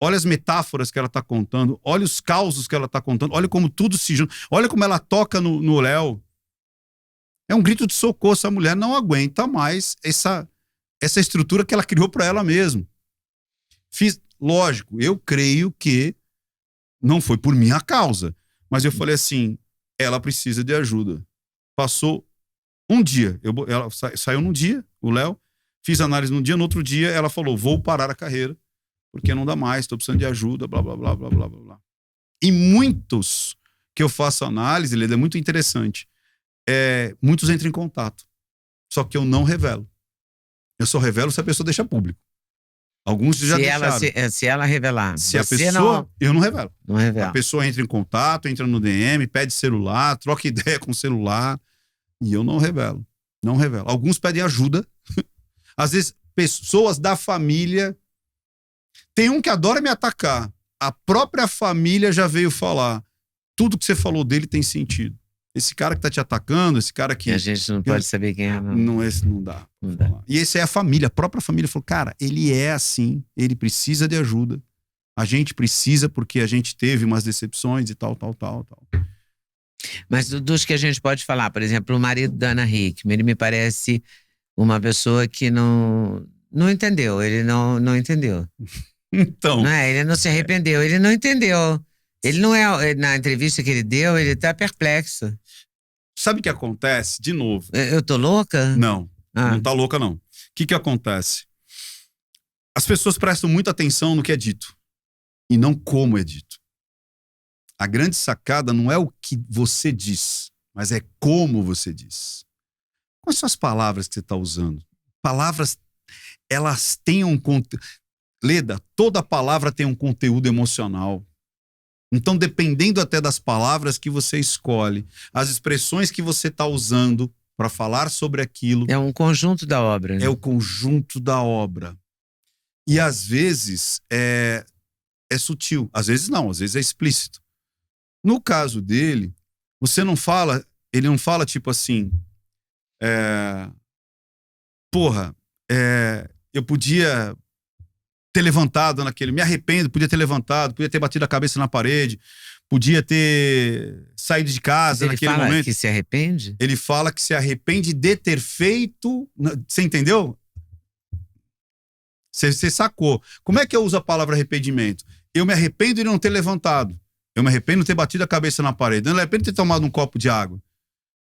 olha as metáforas que ela tá contando, olha os causos que ela tá contando, olha como tudo se junta, olha como ela toca no Léo. É um grito de socorro, essa mulher não aguenta mais essa estrutura que ela criou para ela mesma. Lógico, eu creio que não foi por minha causa, mas eu falei assim, ela precisa de ajuda. Passou um dia, ela saiu num dia, o Léo, Fiz análise num dia, no outro dia ela falou, vou parar a carreira, porque não dá mais, tô precisando de ajuda, blá, blá, blá, blá, blá, blá, blá. E muitos que eu faço análise, Leda, é muito interessante. Muitos entram em contato, só que eu não revelo. Eu só revelo se a pessoa deixa público. Alguns já deixaram. Se ela revelar. Se a pessoa... Eu não revelo. Não revela. A pessoa entra em contato, entra no DM, pede celular, troca ideia com o celular, e eu não revelo. Não revelo. Alguns pedem ajuda. Às vezes, pessoas da família... Tem um que adora me atacar. A própria família já veio falar. Tudo que você falou dele tem sentido. Esse cara que tá te atacando, esse cara que... E a gente não pode saber quem é, não. Não, esse não dá. Não dá. E esse é a família. A própria família falou, cara, ele é assim, ele precisa de ajuda. A gente precisa porque a gente teve umas decepções e tal. Mas dos que a gente pode falar, por exemplo, o marido da Ana Hickman, ele me parece uma pessoa que não entendeu. Ele não entendeu. Então... Não é? Ele não se arrependeu, ele não entendeu. Ele não é... Na entrevista que ele deu, ele tá perplexo. Sabe o que acontece? De novo. Eu tô louca? Não tá louca, não. O que acontece? As pessoas prestam muita atenção no que é dito e não como é dito. A grande sacada não é o que você diz, mas é como você diz. Quais são as palavras que você está usando? Palavras, elas têm um conteúdo... Leda, toda palavra tem um conteúdo emocional. Então, dependendo até das palavras que você escolhe, as expressões que você está usando para falar sobre aquilo... É um conjunto da obra. Né? É o conjunto da obra. E às vezes é sutil, às vezes não, às vezes é explícito. No caso dele, ele não fala tipo assim, eu podia ter levantado me arrependo, podia ter levantado, podia ter batido a cabeça na parede, podia ter saído de casa naquele momento. Ele fala que se arrepende? Ele fala que se arrepende de ter feito... Você entendeu? Você sacou. Como é que eu uso a palavra arrependimento? Eu me arrependo de não ter levantado. Eu me arrependo de ter batido a cabeça na parede. Eu me arrependo de ter tomado um copo de água.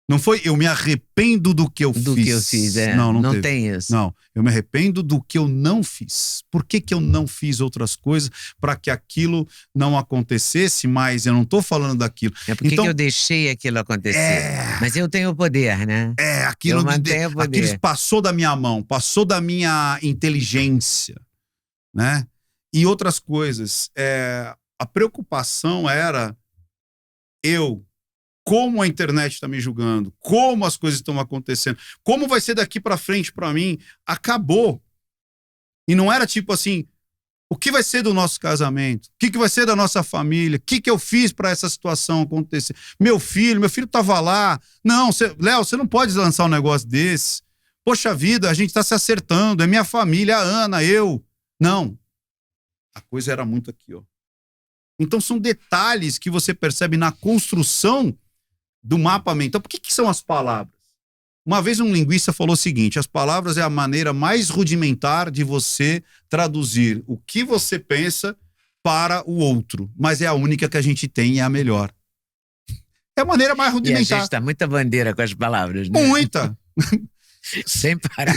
Não foi eu me arrependo do que eu fiz. Do que eu fiz, não tem isso. Não, eu me arrependo do que eu não fiz. Por que eu não fiz outras coisas para que aquilo não acontecesse, mas eu não estou falando daquilo. Por que eu deixei aquilo acontecer? Mas eu tenho o poder, né? Aquilo, eu mantenho o poder. Aquilo passou da minha mão, passou da minha inteligência, né? E outras coisas. A preocupação era como a internet está me julgando, como as coisas estão acontecendo, como vai ser daqui para frente para mim, acabou. E não era tipo assim, o que vai ser do nosso casamento? O que vai ser da nossa família? O que eu fiz para essa situação acontecer? Meu filho estava lá. Não, Léo, você não pode lançar um negócio desse. Poxa vida, a gente está se acertando, é minha família, a Ana, eu. Não. A coisa era muito aqui, ó. Então são detalhes que você percebe na construção do mapa mental. Por que são as palavras? Uma vez um linguista falou o seguinte, as palavras é a maneira mais rudimentar de você traduzir o que você pensa para o outro, mas é a única que a gente tem e é a melhor. É a maneira mais rudimentar. E a gente dá muita bandeira com as palavras, né? Muita! Sem parar.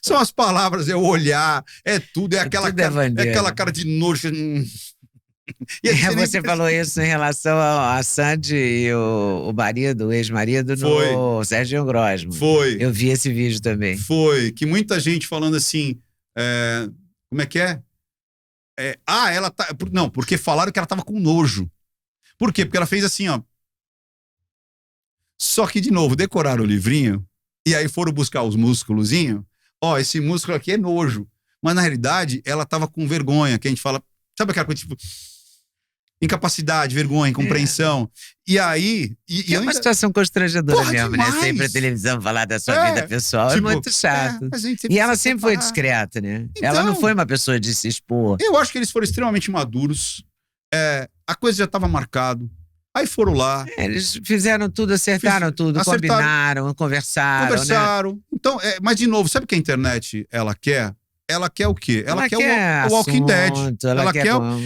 São as palavras, é o olhar, é tudo, aquela cara de nojo. Você falou isso em relação a Sandy e o marido, o ex-marido, no Sérgio Grosman. Foi. Eu vi esse vídeo também. Foi. Que muita gente falando assim, como é que é? Ela tá... Não, porque falaram que ela tava com nojo. Por quê? Porque ela fez assim, ó. Só que, de novo, decoraram o livrinho e aí foram buscar os músculozinhos. Esse músculo aqui é nojo. Mas, na realidade, ela tava com vergonha, que a gente fala... Sabe aquela coisa, tipo... Incapacidade, vergonha, incompreensão. E aí... É uma situação constrangedora mesmo, demais. né? Sempre a televisão falar da sua vida pessoal é muito chato. E ela sempre foi discreta, né? Então, ela não foi uma pessoa de se expor. Eu acho que eles foram extremamente maduros. A coisa já estava marcado. Aí foram lá. Eles fizeram tudo, acertaram tudo, combinaram, conversaram. Né? Então, mas de novo, sabe o que a internet ela quer? Ela quer o quê? Ela quer o Walking Dead.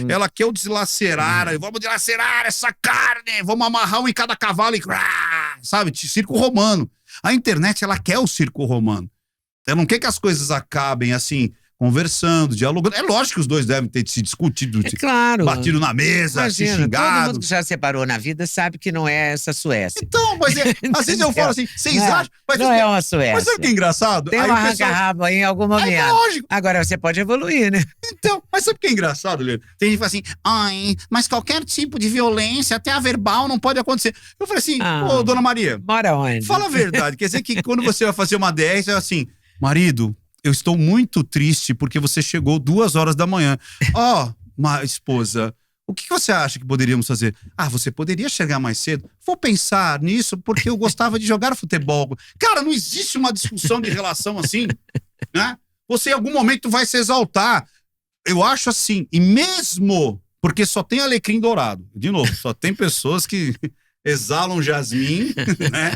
Ela quer o deslacerar. Vamos dilacerar essa carne. Vamos amarrar um em cada cavalo e... Sabe? Circo romano. A internet, ela quer o circo romano. Ela não quer que as coisas acabem assim, conversando, dialogando. É lógico que os dois devem ter se discutido, Claro. batido na mesa, Imagina, se xingado. todo mundo que já separou na vida sabe que não é essa Suécia. Então, mas às vezes eu falo assim, vocês Não, acham... Mas, não é uma Suécia. mas sabe o que é engraçado? Tem Aí um o pessoal... arranca-rabo aí em algum momento. É lógico. Agora você pode evoluir, né? Então, mas sabe o que é engraçado, Leandro? Tem gente que fala assim, ai, mas qualquer tipo de violência, até a verbal, não pode acontecer. Eu falei assim, ô, dona Maria, mora onde? fala a verdade. Quer dizer que quando você vai fazer uma DR, você é assim, marido, eu estou muito triste porque você chegou 2 horas da manhã. Ó, esposa, o que você acha que poderíamos fazer? Ah, você poderia chegar mais cedo? Vou pensar nisso porque eu gostava de jogar futebol. Cara, não existe uma discussão de relação assim, né? Você em algum momento vai se exaltar. Eu acho assim, e mesmo porque só tem alecrim dourado. De novo, só tem pessoas que exalam jasmim, né?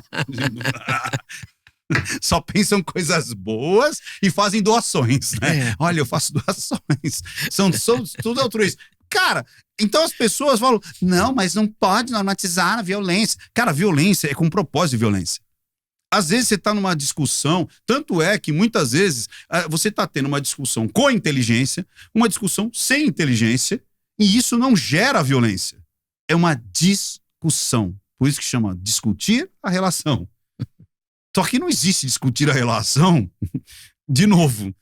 Só pensam coisas boas e fazem doações, né? Olha, eu faço doações. São tudo altruístas. Cara, então as pessoas falam, não, mas não pode normatizar a violência. Cara, a violência é com propósito de violência. Às vezes você está numa discussão, tanto é que muitas vezes você está tendo uma discussão com inteligência, uma discussão sem inteligência, e isso não gera violência. É uma discussão. Por isso que chama discutir a relação. Só que não existe discutir a relação, de novo,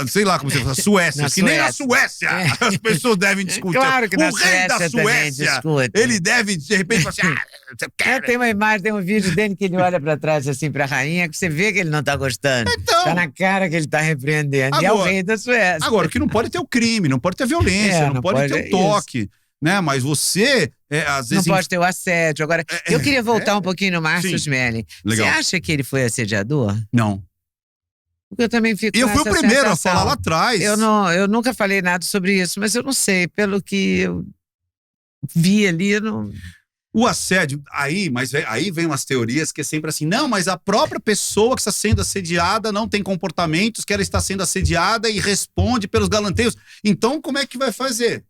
sei lá como você fala, Suécia. Que nem na Suécia as pessoas devem discutir. Claro que o na rei da Suécia ele deve, de repente, falar assim, você quer? Tem uma imagem, tem um vídeo dele que ele olha pra trás assim pra rainha, que você vê que ele não tá gostando. Então, tá na cara que ele tá repreendendo. E é o rei da Suécia. Agora, que não pode ter o crime, não pode ter violência, não pode ter o toque. Né? Mas você, às vezes... Não pode ter o assédio. Agora, eu queria voltar um pouquinho no Márcio Smelling. Você acha que ele foi assediador? Não. Porque eu também fico Eu fui o primeiro a falar lá atrás. Eu nunca falei nada sobre isso, mas eu não sei. Pelo que eu vi ali, eu não... O assédio, aí vem umas teorias que é sempre assim, não, mas a própria pessoa que está sendo assediada não tem comportamentos, que ela está sendo assediada e responde pelos galanteios. Então, como é que vai fazer?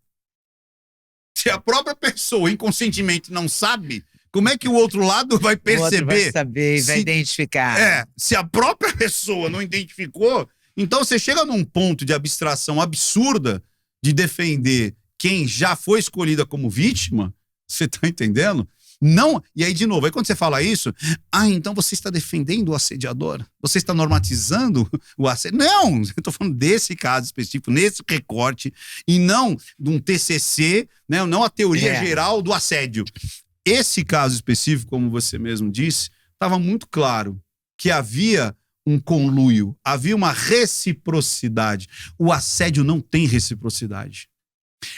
Se a própria pessoa inconscientemente não sabe, como é que o outro lado vai perceber? O outro vai saber e vai identificar. Se a própria pessoa não identificou, então você chega num ponto de abstração absurda de defender quem já foi escolhida como vítima, você tá entendendo? Não, e aí de novo, aí quando você fala isso, então você está defendendo o assediador? Você está normatizando o assédio? Não, eu estou falando desse caso específico, nesse recorte, e não de um TCC, né, não a teoria geral do assédio. Esse caso específico, como você mesmo disse, estava muito claro que havia um conluio, havia uma reciprocidade. O assédio não tem reciprocidade.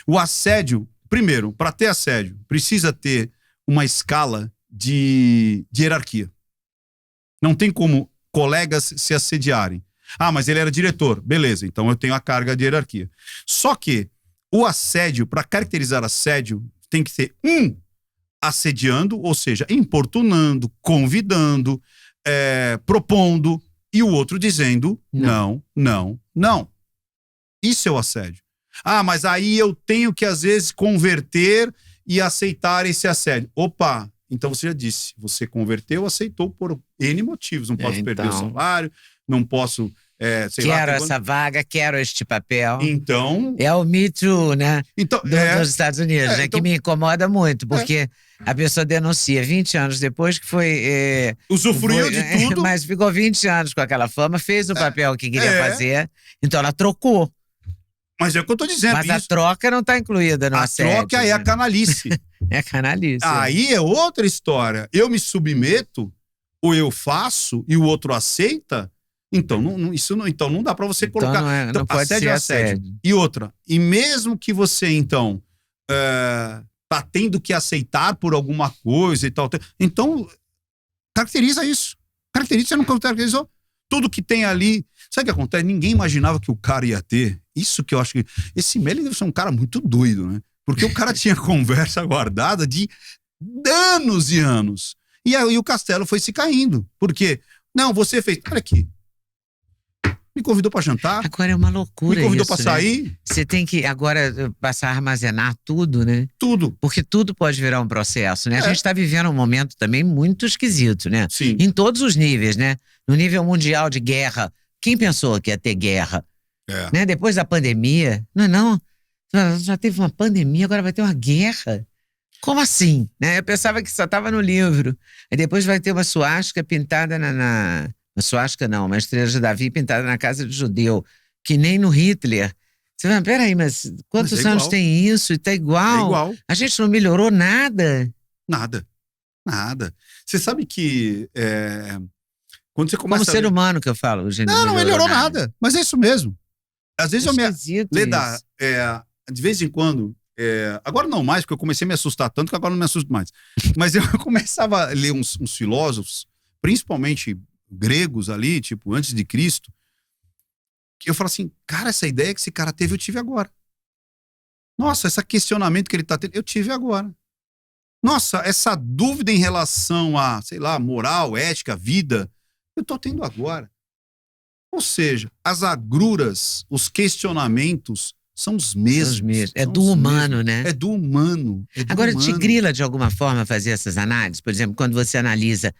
O assédio, primeiro, para ter assédio, precisa ter uma escala de hierarquia. Não tem como colegas se assediarem. Ah, mas ele era diretor. Beleza, então eu tenho a carga de hierarquia. Só que o assédio, para caracterizar assédio, tem que ser assediando, ou seja, importunando, convidando, propondo, e o outro dizendo não, não, não. Isso é o assédio. Ah, mas aí eu tenho que, às vezes, converter e aceitar esse assédio. Opa, então você já disse, você converteu, aceitou por N motivos. Não posso perder o salário, não posso... quero essa vaga, quero este papel. Então... É o Me Too, né? Então, dos Estados Unidos, né? Que me incomoda muito, porque a pessoa denuncia 20 anos depois que foi... usufruiu de tudo. Mas ficou 20 anos com aquela fama, fez o papel que queria fazer, então ela trocou. Mas é o que eu tô dizendo. Mas a troca não está incluída no assédio. A troca é a canalice. É canalice. Aí é outra história. Eu me submeto, ou eu faço, e o outro aceita, então então não dá para você colocar. Então, não pode ser assédio. E outra, e mesmo que você, então, tá tendo que aceitar por alguma coisa e tal, então, caracteriza isso. Você não caracterizou? Tudo que tem ali. Sabe o que acontece? Ninguém imaginava que o cara ia ter. Isso que eu acho que... Esse Melling deve ser um cara muito doido, né? Porque o cara tinha conversa guardada de anos e anos. E aí o castelo foi se caindo. Por quê? Não, você fez... Olha aqui. Me convidou para jantar, Agora é uma loucura me convidou isso, para sair, né? Você tem que agora passar a armazenar tudo, né? tudo. Porque tudo pode virar um processo, né? A É. gente está vivendo um momento também muito esquisito, né? Sim. Em todos os níveis, né? No nível mundial de guerra. Quem pensou que ia ter guerra? É. Né? Depois da pandemia, não. Já teve uma pandemia, agora vai ter uma guerra. Como assim? Né? Eu pensava que só estava no livro. Aí depois vai ter uma suástica pintada uma suástica não, uma estrela de Davi pintada na casa de judeu, que nem no Hitler. Você fala, peraí, mas quantos Mas é anos igual. tem isso? E tá igual. É igual. A gente não melhorou nada. Nada. Você sabe que quando você começa Como ser a ver... humano que eu falo. Não melhorou nada. Mas é isso mesmo. Às vezes eu me... Esquisito Leda, isso. de vez em quando... agora não mais, porque eu comecei a me assustar tanto que agora não me assusto mais. Mas eu começava a ler uns filósofos, principalmente gregos ali, tipo, antes de Cristo, que eu falo assim, cara, essa ideia que esse cara teve, eu tive agora. Nossa, esse questionamento que ele tá tendo, eu tive agora. Nossa, essa dúvida em relação a, sei lá, moral, ética, vida, eu tô tendo agora. Ou seja, as agruras, os questionamentos são os mesmos. É São do os humano, mesmos. né? É do humano. Agora, te grila de alguma forma fazer essas análises? Por exemplo, quando você analisa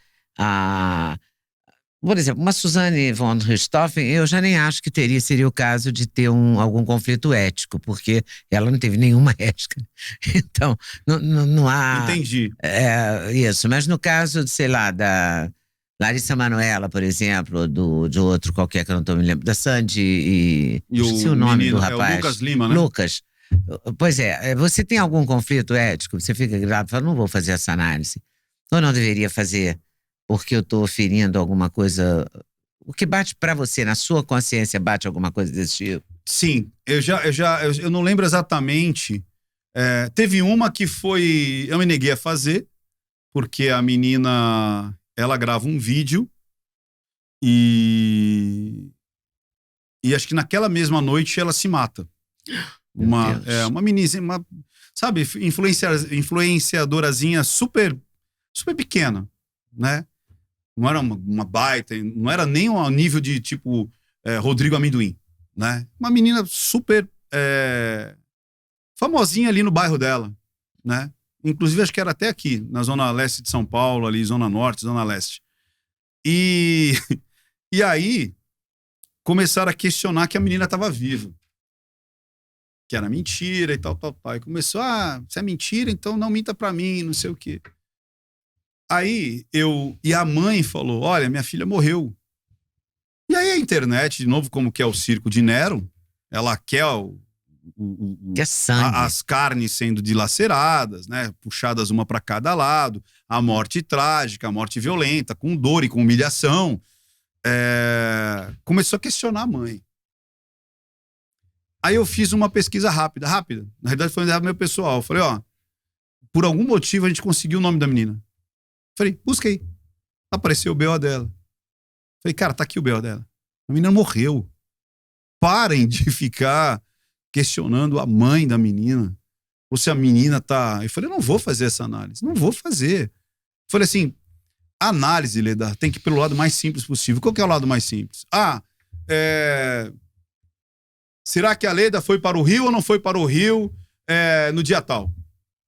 por exemplo, uma Suzanne von Richthofen, eu já nem acho que seria o caso de ter algum conflito ético, porque ela não teve nenhuma ética. Então, não há... Entendi. Isso. Mas no caso, sei lá, da Larissa Manoela, por exemplo, ou de outro qualquer que eu não estou me lembrando, da Sandy E esqueci o nome menino, do rapaz. É o Lucas Lima, né? Lucas. Pois você tem algum conflito ético? Você fica grave e fala, não vou fazer essa análise. Ou não deveria fazer porque eu estou ferindo alguma coisa... O que bate para você, na sua consciência, bate alguma coisa desse tipo? Sim, eu não lembro exatamente. Teve uma que foi... Eu me neguei a fazer, porque a menina... Ela grava um vídeo e acho que naquela mesma noite ela se mata. Uma menina, sabe, influenciadorazinha super, super pequena, né? Não era uma baita, não era nem ao nível de tipo Rodrigo Amendoim, né? Uma menina super famosinha ali no bairro dela, né? Inclusive, acho que era até aqui, na zona leste de São Paulo, ali, zona norte, zona leste. E aí, começaram a questionar que a menina estava viva. Que era mentira e tal. E começou, se é mentira, então não minta pra mim, não sei o quê. Aí, e a mãe falou, olha, minha filha morreu. E aí a internet, de novo, como que é o circo de Nero, ela quer que é sangue. As carnes sendo dilaceradas, né? Puxadas uma para cada lado, a morte trágica, a morte violenta, com dor e com humilhação. Começou a questionar a mãe. Aí eu fiz uma pesquisa rápida. Na verdade foi um meu pessoal. Eu falei, por algum motivo a gente conseguiu o nome da menina. Falei, busquei. Apareceu o BO dela. Falei, cara, tá aqui o BO dela. A menina morreu. Parem de ficar questionando a mãe da menina, ou se a menina tá... Eu falei, eu não vou fazer essa análise, não vou fazer. Eu falei assim, a análise, Leda, tem que ir pelo lado mais simples possível. Qual que é o lado mais simples? Será que a Leda foi para o Rio ou não foi para o Rio no dia tal?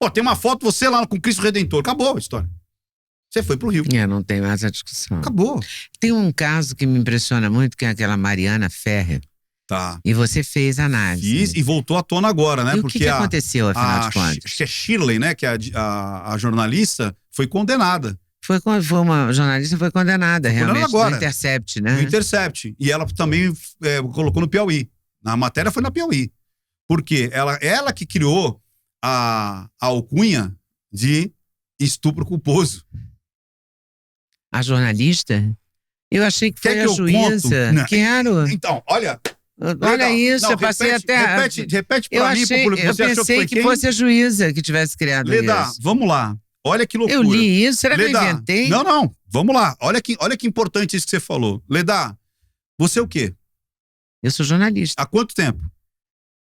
Pô, tem uma foto você lá com Cristo Redentor, acabou a história. Você foi pro Rio. Não tem mais a discussão. Acabou. Tem um caso que me impressiona muito, que é aquela Mariana Ferrer. Tá. E você fez análise. Fiz e voltou à tona agora, né? E o que aconteceu, afinal de contas? Acho que é Shirley, né? Que é a jornalista, foi condenada. Foi uma jornalista foi condenada, realmente, agora. No Intercept, né? No Intercept. E ela também colocou no Piauí. Na matéria foi na Piauí. Por quê? Ela que criou a alcunha de estupro culposo. A jornalista? Eu achei que foi a juíza. Não. Quero. Então, olha... Olha legal. isso, Não, eu passei repete pra mim, pro público. Você achou que foi quem? Eu pensei que fosse a juíza que tivesse criado Leda, isso. vamos lá. Olha que loucura. Eu li isso, será Leda, que eu inventei? Não, vamos lá. Olha que importante isso que você falou. Leda, você é o quê? Eu sou jornalista. Há quanto tempo?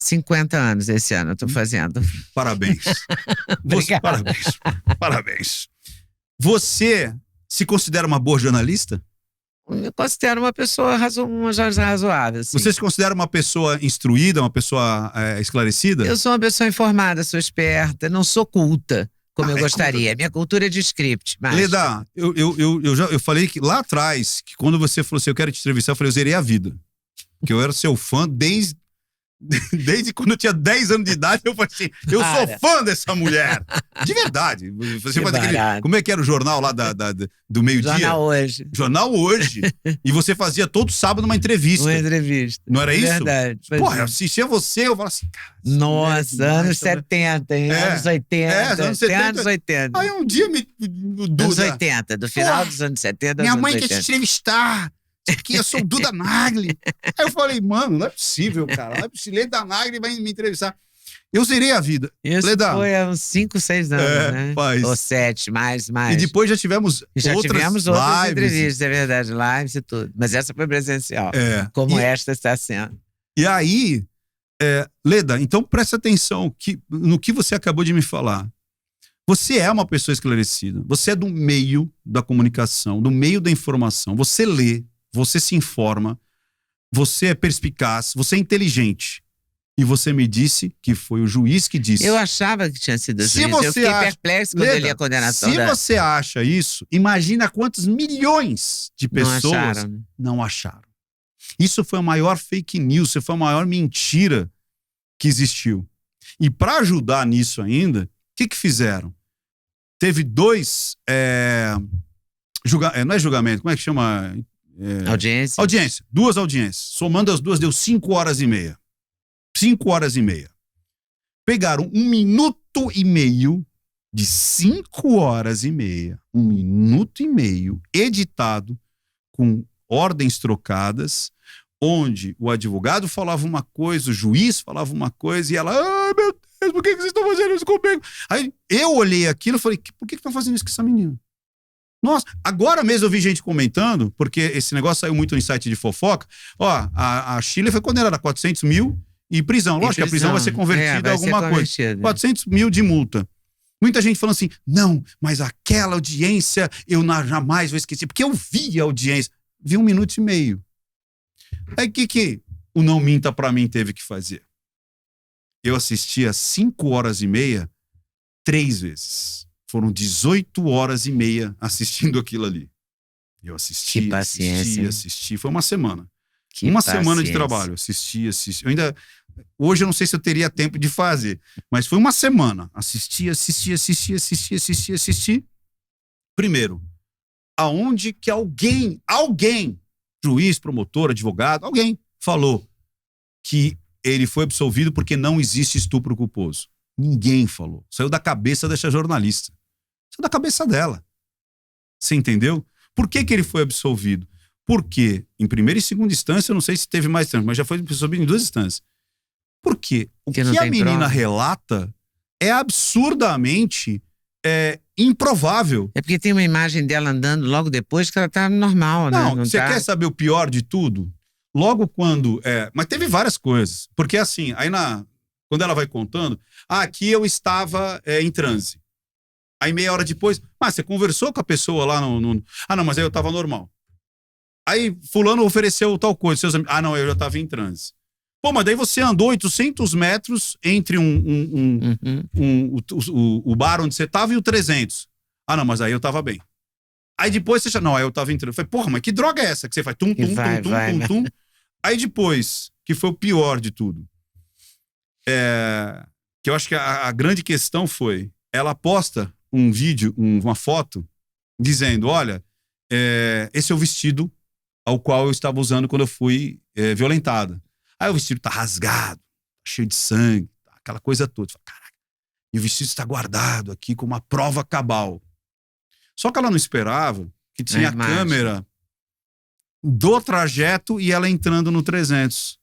50 anos esse ano eu tô fazendo. Parabéns. Parabéns. Você se considera uma boa jornalista? Eu considero uma pessoa razoável. Assim. Você se considera uma pessoa instruída, uma pessoa esclarecida? Eu sou uma pessoa informada, sou esperta, não sou culta, como eu gostaria. Minha cultura é de script. Mas... Leda, eu falei que lá atrás, que quando você falou assim, eu quero te entrevistar, eu falei, eu zerei a vida. Porque eu era seu fã desde quando eu tinha 10 anos de idade, eu falei assim, eu sou fã dessa mulher. De verdade. Você faz aquele, como é que era o jornal lá do meio-dia? Jornal Hoje. Jornal Hoje. E você fazia todo sábado uma entrevista. Uma entrevista. Não era isso? Verdade. Porra, eu assistia você, eu falava assim, cara... Nossa, anos 70, hein? Anos 80. Anos 70. Anos 80. Aí um dia anos 80, do final dos anos 70. Minha anos mãe 80. quer te entrevistar. Aqui eu sou o Duda Nagli. Aí eu falei, mano, não é possível, cara. Não é possível. Leda Nagli vai me entrevistar. Eu zerei a vida. Isso Leda, foi há uns 5, 6 anos, né? Faz. Ou 7, mais. E depois já tivemos outras entrevistas, é verdade, lives e tudo. Mas essa foi presencial, como esta está sendo. E aí, Leda, então presta atenção no que você acabou de me falar. Você é uma pessoa esclarecida. Você é do meio da comunicação, do meio da informação. Você lê, você se informa, você é perspicaz, você é inteligente. E você me disse que foi o juiz que disse. Eu achava que tinha sido o juiz. Eu fiquei perplexo quando eu li a condenação. Se você acha isso, imagina quantos milhões de pessoas não acharam. Isso foi a maior fake news, isso foi a maior mentira que existiu. E para ajudar nisso ainda, o que fizeram? Teve 2... não é julgamento, como é que chama? Audiência. 2 audiências. Somando as 2, deu 5 horas e meia. 5 horas e meia. Pegaram 1 minuto e meio de 5 horas e meia. 1 minuto e meio editado com ordens trocadas, onde o advogado falava uma coisa, o juiz falava uma coisa e ela, ai meu Deus, por que vocês estão fazendo isso comigo? Aí eu olhei aquilo e falei, por que estão fazendo isso com essa menina? Nossa, agora mesmo eu vi gente comentando, porque esse negócio saiu muito no site de fofoca. Ó, a Sheila foi condenada a 400 mil e prisão. Lógico que a prisão vai ser convertida a alguma coisa. 400 mil de multa. Muita gente falando assim, não, mas aquela audiência eu jamais vou esquecer, porque eu vi a audiência. Vi 1 minuto e meio. Aí o que o Não Minta Pra Mim teve que fazer? Eu assisti a 5 horas e meia 3 vezes. Foram 18 horas e meia assistindo aquilo ali. Eu assisti, que paciência, assisti. Foi uma semana. Semana de trabalho. Assisti. Hoje eu não sei se eu teria tempo de fazer, mas foi uma semana. Assisti. Primeiro, aonde que alguém, juiz, promotor, advogado, alguém falou que ele foi absolvido porque não existe estupro culposo. Ninguém falou. Saiu da cabeça dessa jornalista. Saiu da cabeça dela. Você entendeu? Por que ele foi absolvido? Porque, em primeira e segunda instância, eu não sei se teve mais tempo, mas já foi absolvido em 2 instâncias. Porque o que a menina relata é absurdamente improvável. É porque tem uma imagem dela andando logo depois que ela tá normal, né? Não, você quer saber o pior de tudo? Logo quando... mas teve várias coisas. Porque assim, aí quando ela vai contando, aqui eu estava em transe. Aí meia hora depois, você conversou com a pessoa lá no... não, mas aí eu estava normal. Aí fulano ofereceu tal coisa. Seus amigos, não, eu já estava em transe. Pô, mas daí você andou 800 metros entre o bar onde você estava e o 300. Não, mas aí eu estava bem. Aí depois você já... Não, aí eu estava em transe. Eu falei, porra, mas que droga é essa? Que você faz tum. Aí depois, que foi o pior de tudo, que eu acho que a grande questão foi, ela posta um vídeo, uma foto, dizendo, olha, esse é o vestido ao qual eu estava usando quando eu fui violentada. Aí o vestido tá rasgado, cheio de sangue, aquela coisa toda. Fala, caraca, e o vestido está guardado aqui como uma prova cabal. Só que ela não esperava que tinha a câmera do trajeto e ela entrando no 300.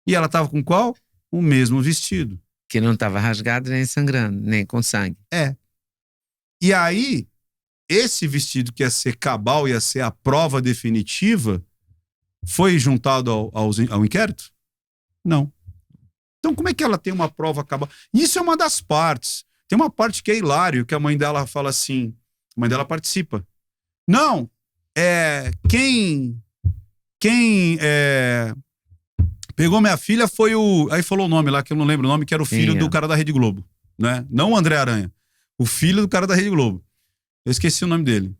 E ela estava com qual? O mesmo vestido. Que não estava rasgado nem sangrando, nem com sangue. E aí, esse vestido que ia ser cabal, ia ser a prova definitiva, foi juntado ao inquérito? Não. Então, como é que ela tem uma prova cabal? Isso é uma das partes. Tem uma parte que é hilário, que a mãe dela fala assim, a mãe dela participa. Não, quem quem pegou minha filha foi o... Aí falou o nome lá, que eu não lembro o nome, que era o filho do cara da Rede Globo, né? Não o André Aranha. O filho do cara da Rede Globo. Eu esqueci o nome dele.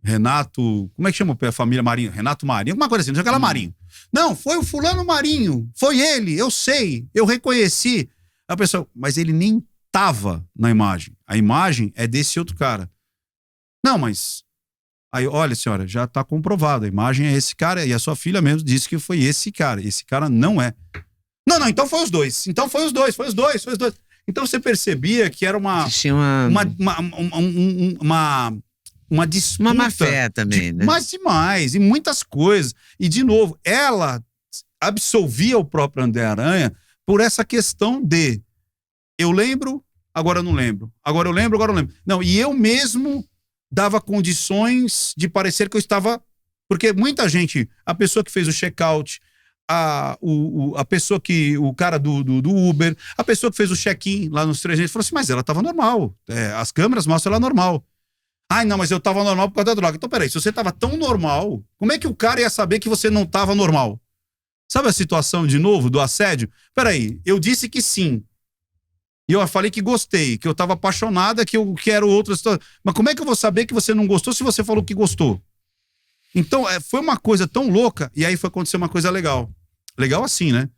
Renato... Como é que chama a família Marinho? Renato Marinho? Alguma coisa assim, não sei aquela Marinho. Não, foi o fulano Marinho. Foi ele, eu sei. Eu reconheci. A pessoa... Mas ele nem tava na imagem. A imagem é desse outro cara. Não, mas... Aí, olha, senhora, já tá comprovado. A imagem é esse cara e a sua filha mesmo disse que foi esse cara. Esse cara não é. Não, então foi os dois. Então foi os dois. Então você percebia que era uma disputa. Uma má fé também, né? Mas demais, e muitas coisas. E, de novo, ela absolvia o próprio André Aranha por essa questão de eu lembro, agora eu não lembro. Agora eu lembro, agora eu não lembro. Não, e eu mesmo dava condições de parecer que eu estava... Porque muita gente, a pessoa que fez o check-out, a pessoa que... O cara do Uber, a pessoa que fez o check-in lá nos 300, falou assim, mas ela estava normal. As câmeras mostram ela normal. Ai, não, mas eu estava normal por causa da droga. Então, peraí, se você estava tão normal, como é que o cara ia saber que você não estava normal? Sabe a situação, de novo, do assédio? Peraí, eu disse que sim. E eu falei que gostei, que eu estava apaixonada, que eu quero outra situação. Mas como é que eu vou saber que você não gostou se você falou que gostou? Então, foi uma coisa tão louca, e aí foi acontecer uma coisa legal. Legal assim, né?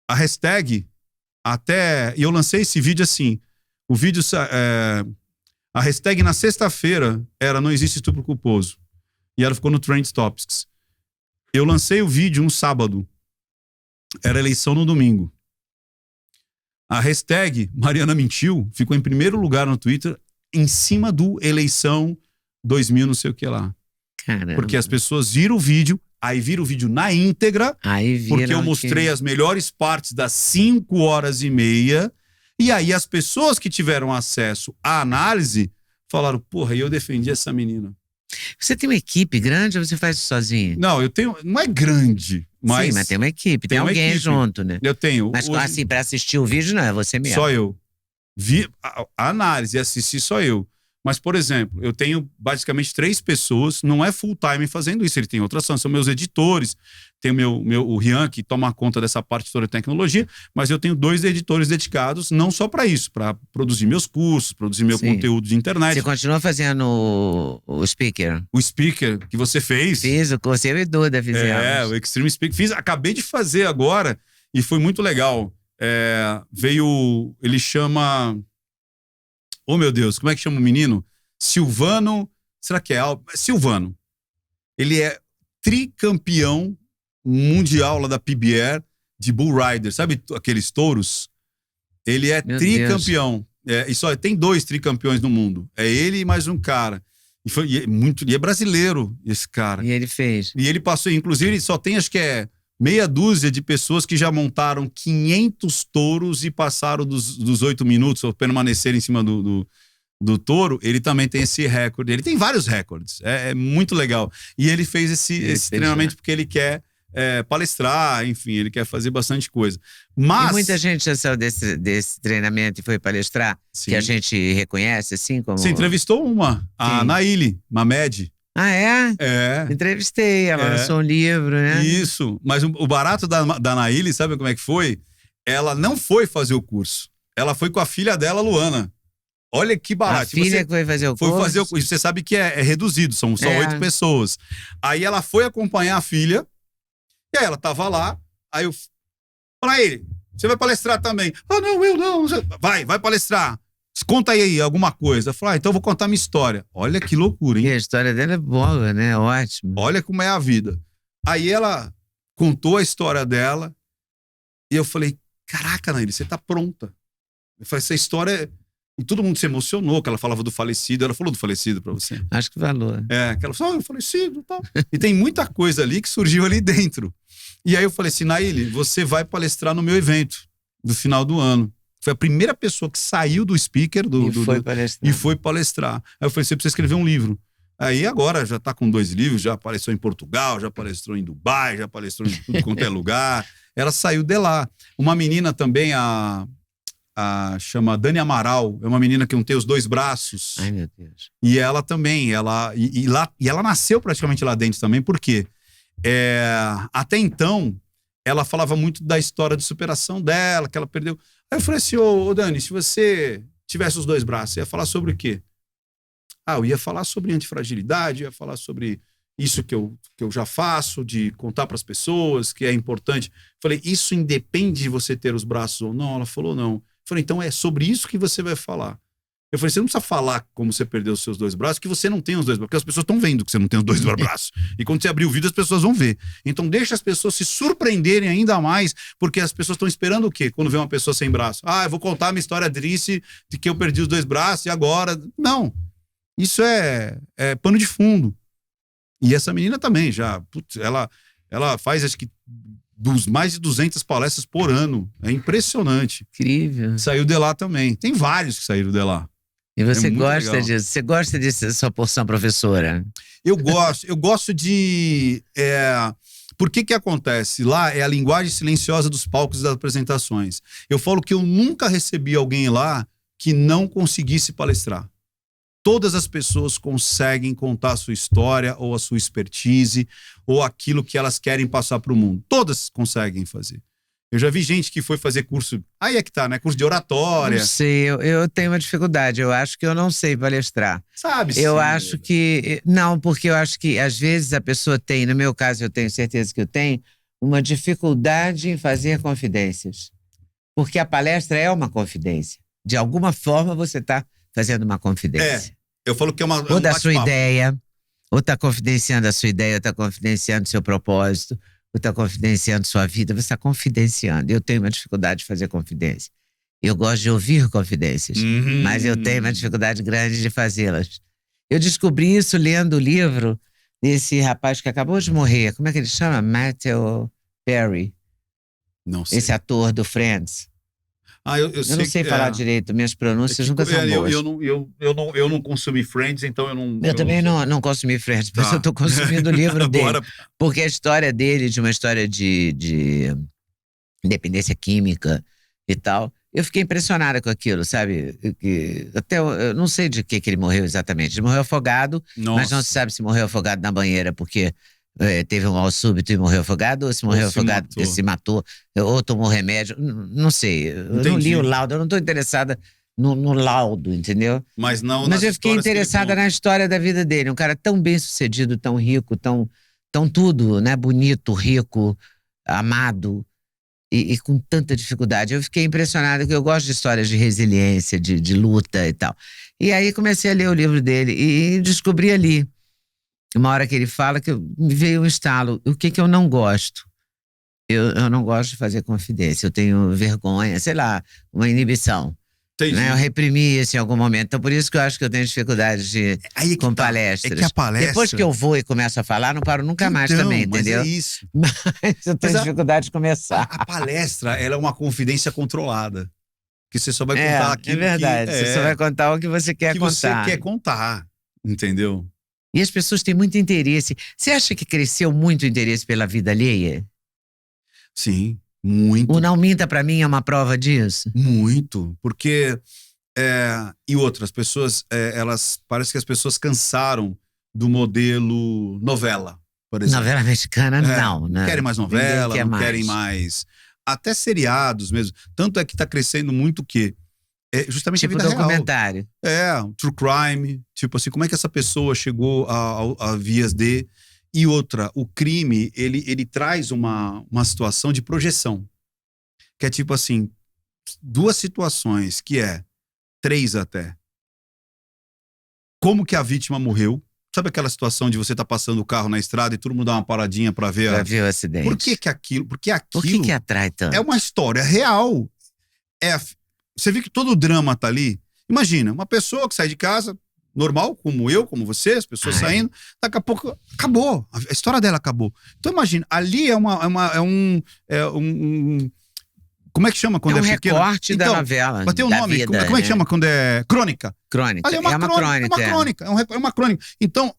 A hashtag, e eu lancei esse vídeo assim, o vídeo, a hashtag na sexta-feira era Não Existe Estupro Culposo. E ela ficou no Trend Topics. Eu lancei o vídeo um sábado, era eleição no domingo. A hashtag Mariana Mentiu ficou em primeiro lugar no Twitter, em cima do eleição 2000 não sei o que lá. Caramba. Porque as pessoas viram o vídeo, aí viram o vídeo na íntegra, porque eu mostrei as melhores partes das 5h30, e aí as pessoas que tiveram acesso à análise falaram, porra, eu defendi essa menina. Você tem uma equipe grande ou você faz isso sozinho? Não, eu tenho... Não é grande, mas... Sim, mas tem uma equipe, tem alguém junto, né? Eu tenho. Mas hoje, assim, pra assistir o vídeo, não, é você mesmo. Só eu. Vi a análise e assistir só eu. Mas, por exemplo, eu tenho basicamente 3 pessoas, não é full time fazendo isso, ele tem outras, são meus editores, tem o Rian, que toma conta dessa parte toda de tecnologia, mas eu tenho 2 editores dedicados, não só para isso, para produzir meus cursos, produzir meu conteúdo de internet. Você continua fazendo o speaker? O speaker que você fez. Fiz, o curso, eu e Duda fizemos. O Extreme Speaker, acabei de fazer agora, e foi muito legal. Ele chama... Oh, meu Deus, como é que chama o menino? Silvano, será que é Silvano. Ele é tricampeão mundial lá da PBR de Bull Rider, sabe aqueles touros? Ele é tricampeão. E só tem 2 tricampeões no mundo. É ele e mais um cara. E é brasileiro, esse cara. E ele fez. E ele passou, inclusive, ele só tem, acho que meia dúzia de pessoas que já montaram 500 touros e passaram dos 8 minutos, ou permaneceram em cima do touro. Ele também tem esse recorde. Ele tem vários recordes. É muito legal. E ele fez esse treinamento porque ele quer palestrar, enfim, ele quer fazer bastante coisa. Mas... E muita gente já saiu desse treinamento e foi palestrar, sim, que a gente reconhece, assim como... Você entrevistou a Naíli Mamed. Ah, é? Entrevistei, ela lançou um livro, né? Isso, mas o barato da Naíli, sabe como é que foi? Ela não foi fazer o curso, ela foi com a filha dela, Luana. Olha que barato. A filha que foi fazer o curso? Foi fazer o curso. Você sabe que é reduzido, são só 8 pessoas. Aí ela foi acompanhar a filha, e aí ela tava lá, aí eu falei, você vai palestrar também? Ah, não, eu não. Vai palestrar. Conta aí alguma coisa. Eu falei, então eu vou contar minha história. Olha que loucura, hein? E a história dela é boa, né? Ótimo. Olha como é a vida. Aí ela contou a história dela e eu falei, caraca, Naíli, você tá pronta. Eu falei, essa história... E todo mundo se emocionou, que ela falava do falecido. Ela falou do falecido pra você? Acho que falou. Que ela falou, falecido e tal. E tem muita coisa ali que surgiu ali dentro. E aí eu falei assim, Naíli, você vai palestrar no meu evento do final do ano. Foi a primeira pessoa que saiu do speaker e foi palestrar. Aí eu falei, você precisa escrever um livro. Aí agora já tá com 2 livros, já palestrou em Portugal, já palestrou em Dubai, já palestrou em tudo quanto é lugar. Ela saiu de lá. Uma menina também, a chama Dani Amaral, é uma menina que não tem os dois braços. Ai, meu Deus. E ela também, ela nasceu praticamente lá dentro também, por quê? Até então, ela falava muito da história de superação dela, que ela perdeu. Aí eu falei assim, ô Dani, se você tivesse os dois braços, você ia falar sobre o quê? Eu ia falar sobre antifragilidade, ia falar sobre isso que eu já faço, de contar para as pessoas, que é importante. Falei, isso independe de você ter os braços ou não? Ela falou, não. Falei, então é sobre isso que você vai falar. Eu falei, você não precisa falar como você perdeu os seus dois braços, que você não tem os dois braços, porque as pessoas estão vendo que você não tem os dois braços. E quando você abrir o vídeo, as pessoas vão ver. Então deixa as pessoas se surpreenderem ainda mais, porque as pessoas estão esperando o quê? Quando vê uma pessoa sem braço. Eu vou contar a minha história triste de que eu perdi os dois braços e agora... Não. Isso é pano de fundo. E essa menina também já... ela faz, acho que, mais de 200 palestras por ano. É impressionante. Incrível. Saiu de lá também. Tem vários que saíram de lá. E você gosta legal. disso? Você gosta dessa sua porção professora? Eu gosto de... Por que acontece? Lá é a linguagem silenciosa dos palcos e das apresentações. Eu falo que eu nunca recebi alguém lá que não conseguisse palestrar. Todas as pessoas conseguem contar a sua história ou a sua expertise ou aquilo que elas querem passar para o mundo. Todas conseguem fazer. Eu já vi gente que foi fazer curso... Aí é que tá, né? Curso de oratória. Não sei, eu tenho uma dificuldade. Eu acho que eu não sei palestrar. Sabe? Eu acho que... Não, porque eu acho que às vezes a pessoa tem, no meu caso eu tenho certeza que eu tenho, uma dificuldade em fazer confidências. Porque a palestra é uma confidência. De alguma forma você está fazendo uma confidência. Eu falo que é uma... Ou da sua ideia, ou está confidenciando a sua ideia, ou está confidenciando o seu propósito, ou está confidenciando sua vida, você está confidenciando. Eu tenho uma dificuldade de fazer confidência. Eu gosto de ouvir confidências, mas eu tenho uma dificuldade grande de fazê-las. Eu descobri isso lendo o livro desse rapaz que acabou de morrer. Como é que ele chama? Matthew Perry. Não sei. Esse ator do Friends. Eu não sei falar direito, minhas pronúncias nunca são boas. Eu não consumi Friends, então eu não... Eu também não consumi Friends, mas eu estou consumindo o livro dele. Porque a história dele, de uma história de dependência química e tal, eu fiquei impressionada com aquilo, sabe? Até eu não sei de que ele morreu exatamente. Ele morreu afogado, mas não se sabe se morreu afogado na banheira, porque... teve um mal súbito e morreu afogado, ou se morreu afogado porque se matou, ou tomou remédio, não sei. Eu não li o laudo, eu não estou interessada no laudo, entendeu? Mas eu fiquei interessada na história da vida dele. Um cara tão bem sucedido, tão rico, tão tudo, né? Bonito, rico, amado e com tanta dificuldade. Eu fiquei impressionada, que eu gosto de histórias de resiliência, de luta e tal. E aí comecei a ler o livro dele e descobri ali. Uma hora que ele fala que me veio um estalo. O que eu não gosto? Eu não gosto de fazer confidência. Eu tenho vergonha, sei lá, uma inibição. Né? Eu reprimi isso em algum momento. Então, por isso que eu acho que eu tenho dificuldade com palestras. É que a palestra... Depois que eu vou e começo a falar, não paro nunca mais também, entendeu? Mas é isso. Mas eu tenho dificuldade de começar. A palestra, ela é uma confidência controlada. Que você só vai contar aquilo que... É verdade. Você só vai contar o que você quer contar. Que você quer contar, entendeu? E as pessoas têm muito interesse. Você acha que cresceu muito o interesse pela vida alheia? Sim, muito. O Não Minta Pra Mim é uma prova disso? Muito, porque... e outras pessoas, parece que as pessoas cansaram do modelo novela, por exemplo. Novela mexicana, não, né? Não querem mais novela, querem mais... Até seriados mesmo. Tanto é que está crescendo muito o quê? Justamente tipo a vida documentário. Real. True crime, tipo assim, como é que essa pessoa chegou a vias de... E outra, o crime, ele traz uma situação de projeção. Que é tipo assim, duas situações, que é 3 até. Como que a vítima morreu? Sabe aquela situação de você tá passando o carro na estrada e todo mundo dá uma paradinha pra ver... Pra ver o acidente. Por que aquilo... Porque aquilo... Por que atrai tanto? É uma história real. Você vê que todo o drama tá ali. Imagina, uma pessoa que sai de casa, normal, como eu, como você, as pessoas saindo, daqui a pouco acabou. A história dela acabou. Então imagina, ali é um como é que chama quando é pequeno? É um recorte da novela. Mas tem um nome. Vida, como é que chama quando é crônica? Crônica. Ali é uma crônica. É uma crônica. Então,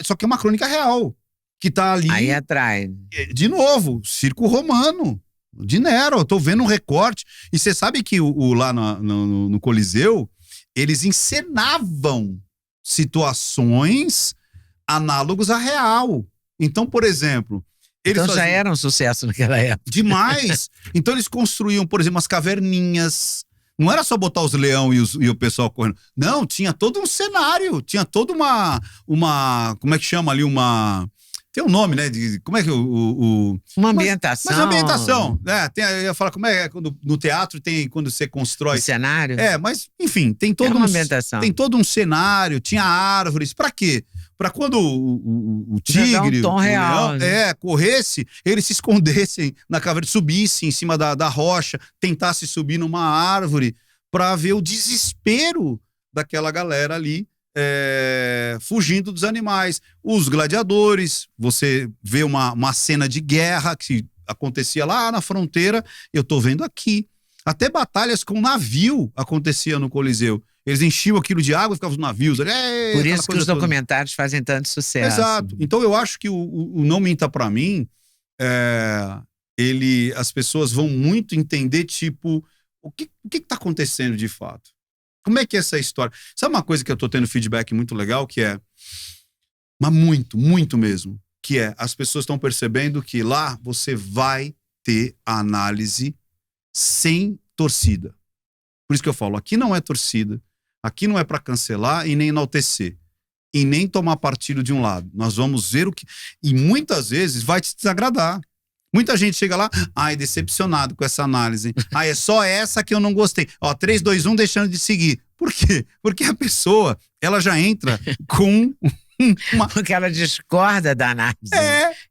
só que é uma crônica real. Que tá ali. Aí atrai. De novo, circo romano. De Nero, eu tô vendo um recorte. E você sabe que lá no Coliseu, eles encenavam situações análogos à real. Então, por exemplo... Então já era um sucesso naquela época. Demais! Então eles construíam, por exemplo, umas caverninhas. Não era só botar os leões e o pessoal correndo. Não, tinha todo um cenário. Tinha toda uma como é que chama ali? Tem um nome, né? Como é que uma ambientação. Mas ambientação. Eu ia falar, como é quando no teatro tem quando você constrói. O cenário? Mas, enfim, tem todo uma ambientação. Tem todo um cenário, tinha árvores. Pra quê? Pra quando o tigre, um tom o real, leão, né? corresse, eles se escondessem na caverna, subissem em cima da rocha, tentassem subir numa árvore pra ver o desespero daquela galera ali. Fugindo dos animais. Os gladiadores, você vê uma cena de guerra que acontecia lá na fronteira, eu tô vendo aqui. Até batalhas com navio acontecia no Coliseu. Eles enchiam aquilo de água e ficavam os navios. Por isso que os documentários fazem tanto sucesso. Exato. Então eu acho que o Não Minta Pra Mim, as pessoas vão muito entender, tipo, o que tá acontecendo de fato? Como é que é essa história? Sabe uma coisa que eu tô tendo feedback muito legal, que mas muito, muito mesmo, que as pessoas estão percebendo que lá você vai ter a análise sem torcida. Por isso que eu falo, aqui não é torcida, aqui não é para cancelar e nem enaltecer, e nem tomar partido de um lado. Nós vamos ver o que... E muitas vezes vai te desagradar. Muita gente chega lá, decepcionado com essa análise. É só essa que eu não gostei. 3, 2, 1, deixando de seguir. Por quê? Porque a pessoa, ela já entra com Porque ela discorda da análise.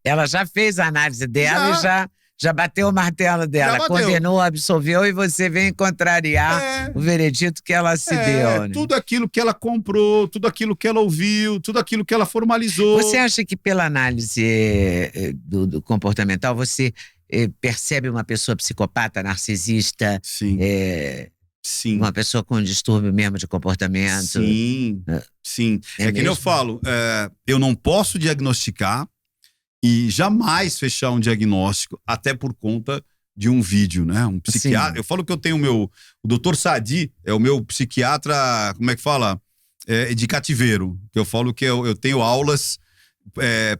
Ela já fez a análise dela e já bateu o martelo dela. Condenou, absolveu e você vem contrariar o veredito que ela se deu. Né? Tudo aquilo que ela comprou, tudo aquilo que ela ouviu, tudo aquilo que ela formalizou. Você acha que pela análise do comportamental você percebe uma pessoa psicopata, narcisista? Sim. Sim. Uma pessoa com distúrbio mesmo de comportamento? Sim, sim. Que nem eu falo, eu não posso diagnosticar e jamais fechar um diagnóstico, até por conta de um vídeo, né? Um psiquiatra. Sim. Eu falo que eu tenho o Dr. Sadi, é o meu psiquiatra, como é que fala? De cativeiro. Eu falo que eu tenho aulas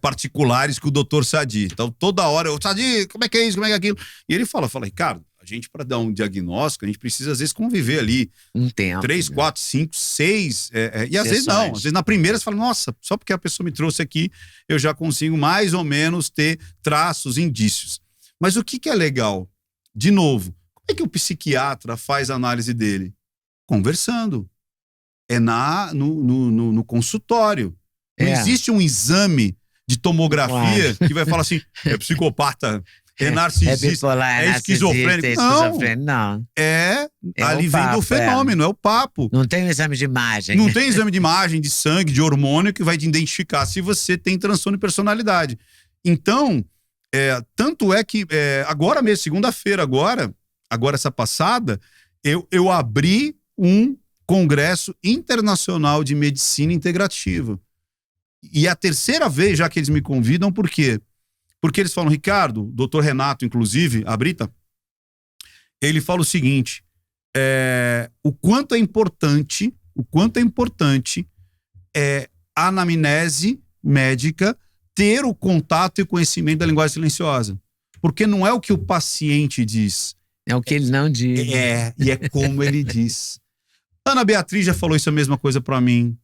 particulares com o Dr. Sadi. Então, toda hora, Sadi, como é que é isso, como é que é aquilo? E ele fala, Ricardo, a gente, para dar um diagnóstico, a gente precisa, às vezes, conviver ali. Um tempo. 3, 4, 5, 6. E às vezes não. Às vezes na primeira você fala, nossa, só porque a pessoa me trouxe aqui, eu já consigo mais ou menos ter traços, indícios. Mas o que é legal? De novo, como é que o psiquiatra faz a análise dele? Conversando. No consultório. Não existe um exame de tomografia que vai falar assim, é psicopata... É narcisista, bipolar, é esquizofrênico. Não. Ali vem do fenômeno, é o papo. Não tem exame de imagem. Não tem exame de imagem, de sangue, de hormônio que vai te identificar se você tem transtorno de personalidade. Então, tanto é que agora mesmo, segunda-feira agora essa passada, eu abri um congresso internacional de medicina integrativa. E é a terceira vez já que eles me convidam, por quê? Porque eles falam, Ricardo, doutor Renato, inclusive, a Brita, ele fala o seguinte, o quanto é importante a anamnese médica ter o contato e conhecimento da linguagem silenciosa. Porque não é o que o paciente diz. É o que ele não diz. E é como ele diz. Ana Beatriz já falou isso a mesma coisa para mim.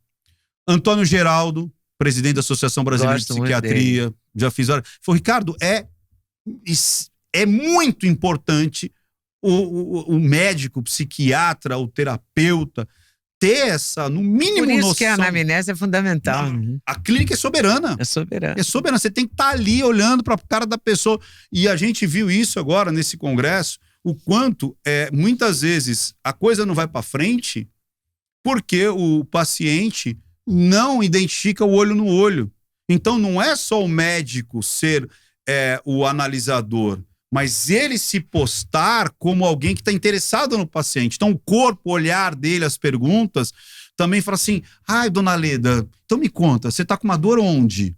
Antônio Geraldo, presidente da Associação Brasileira de Psiquiatria, já fiz... Falei, Ricardo, é muito importante o médico, o psiquiatra, o terapeuta ter no mínimo, noção. Por isso que a anamnese é fundamental. A clínica é soberana. É soberana. Você tem que estar ali olhando para a cara da pessoa. E a gente viu isso agora nesse congresso, o quanto, muitas vezes, a coisa não vai para frente porque o paciente não identifica o olho no olho. Então, não é só o médico ser o analisador, mas ele se postar como alguém que está interessado no paciente. Então, o corpo, o olhar dele, as perguntas, também fala assim, dona Leda, então me conta, você está com uma dor onde?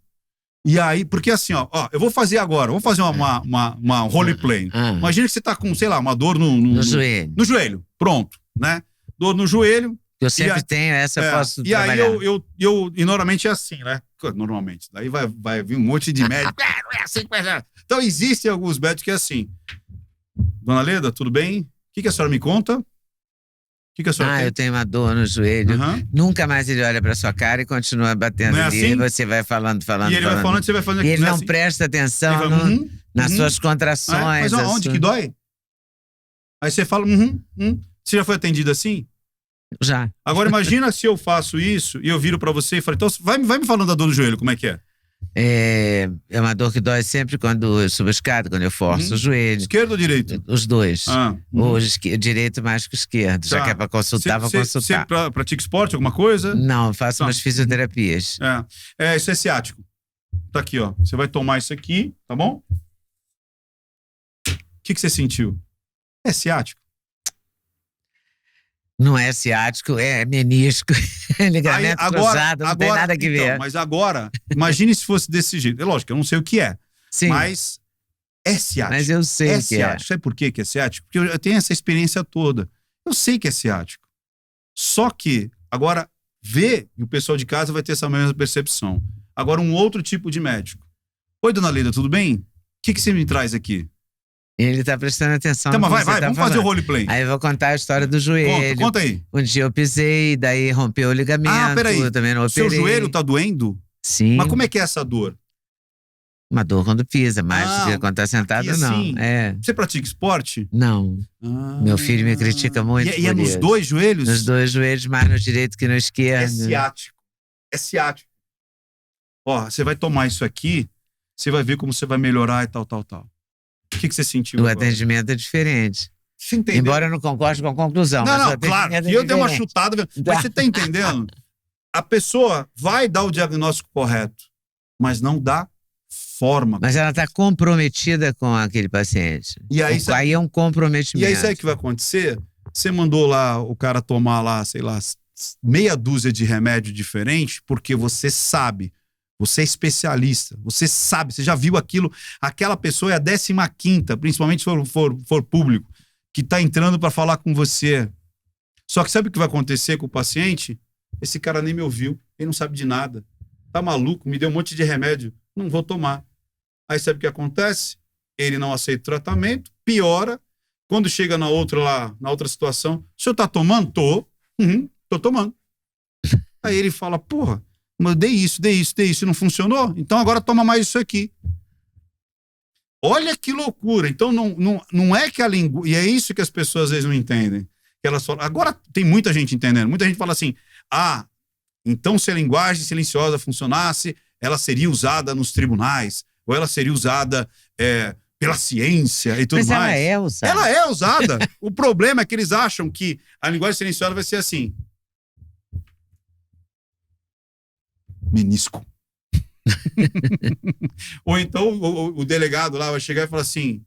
E aí, porque assim, ó, eu vou fazer agora, vou fazer uma roleplay. Imagina que você tá com, sei lá, uma dor no joelho. No joelho, pronto, né? Dor no joelho. Eu sempre tenho, essa eu posso e trabalhar. aí e normalmente é assim, né? Normalmente. Daí vai vir um monte de médico. Não é assim que vai ser. Então existem alguns médicos que é assim. Dona Leda, tudo bem? O que a senhora me conta? O que a senhora tem? Eu tenho uma dor no joelho. Nunca mais ele olha pra sua cara e continua batendo não é ali. Assim? E você vai falando. E ele vai falando, você vai fazendo. E ele não assim? presta atenção nas suas contrações. Mas onde que dói? Aí você fala, Você já foi atendido assim? Já. Agora imagina se eu faço isso e eu viro pra você e falo, então vai me falando da dor do joelho, como é que é? É uma dor que dói sempre quando eu subo a escada, quando eu forço o joelho. Esquerdo ou direito? Os dois. O direito mais que o esquerdo. Já que é pra consultar, vou consultar. Você pratica esporte, alguma coisa? Não, faço umas fisioterapias. Isso é ciático. Tá aqui, ó. Você vai tomar isso aqui, tá bom? O que você sentiu? É ciático. Não é ciático, é menisco, ligamento cruzado, não tem nada que ver. Mas agora, imagine se fosse desse jeito. É lógico, eu não sei o que é. Sim. Mas é ciático. Mas eu sei que ciático. Sabe por que é ciático? Porque eu tenho essa experiência toda. Eu sei que é ciático. Só que, agora, e o pessoal de casa vai ter essa mesma percepção. Agora, um outro tipo de médico. Oi, dona Leda, tudo bem? O que você me traz aqui? Ele tá prestando atenção no que você tá falando. Vamos fazer o roleplay. Aí eu vou contar a história do joelho. Conta aí. Um dia eu pisei, daí rompeu o ligamento. Peraí. Eu também não operei. Seu joelho tá doendo? Sim. Mas como é que é essa dor? Uma dor quando pisa, mais do que quando tá sentado, não. Assim, Você pratica esporte? Não. Meu filho me critica muito. E é nos dois joelhos? Nos dois joelhos, mais no direito que no esquerdo. É ciático. É ciático. Ó, você vai tomar isso aqui, você vai ver como você vai melhorar e tal. O que você sentiu? O atendimento é diferente. Você entendeu? Embora eu não concorde com a conclusão. Não, claro. E eu dei uma chutada. Mas você tá entendendo? A pessoa vai dar o diagnóstico correto, mas não dá forma. Mas ela tá comprometida com aquele paciente. E aí é um comprometimento. E aí sabe o que vai acontecer? Você mandou lá o cara tomar lá, sei lá, meia dúzia de remédio diferente, porque você sabe. Você é especialista, você sabe, você já viu aquilo. Aquela pessoa é a 15ª, principalmente se for público, que está entrando para falar com você. Só que sabe o que vai acontecer com o paciente? Esse cara nem me ouviu, ele não sabe de nada. Tá maluco, me deu um monte de remédio, não vou tomar. Aí sabe o que acontece? Ele não aceita o tratamento, piora. Quando chega na outra situação, o senhor tá tomando? Tô tomando. Aí ele fala, porra, mas eu dei isso, não funcionou? Então agora toma mais isso aqui. Olha que loucura. Então não é que a língua... E é isso que as pessoas às vezes não entendem. Que elas falam... Agora tem muita gente entendendo. Muita gente fala assim, então se a linguagem silenciosa funcionasse, ela seria usada nos tribunais, ou ela seria usada pela ciência e tudo mais. Mas ela é usada. Ela é usada. O problema é que eles acham que a linguagem silenciosa vai ser assim. Menisco. Ou então o delegado lá vai chegar e falar assim: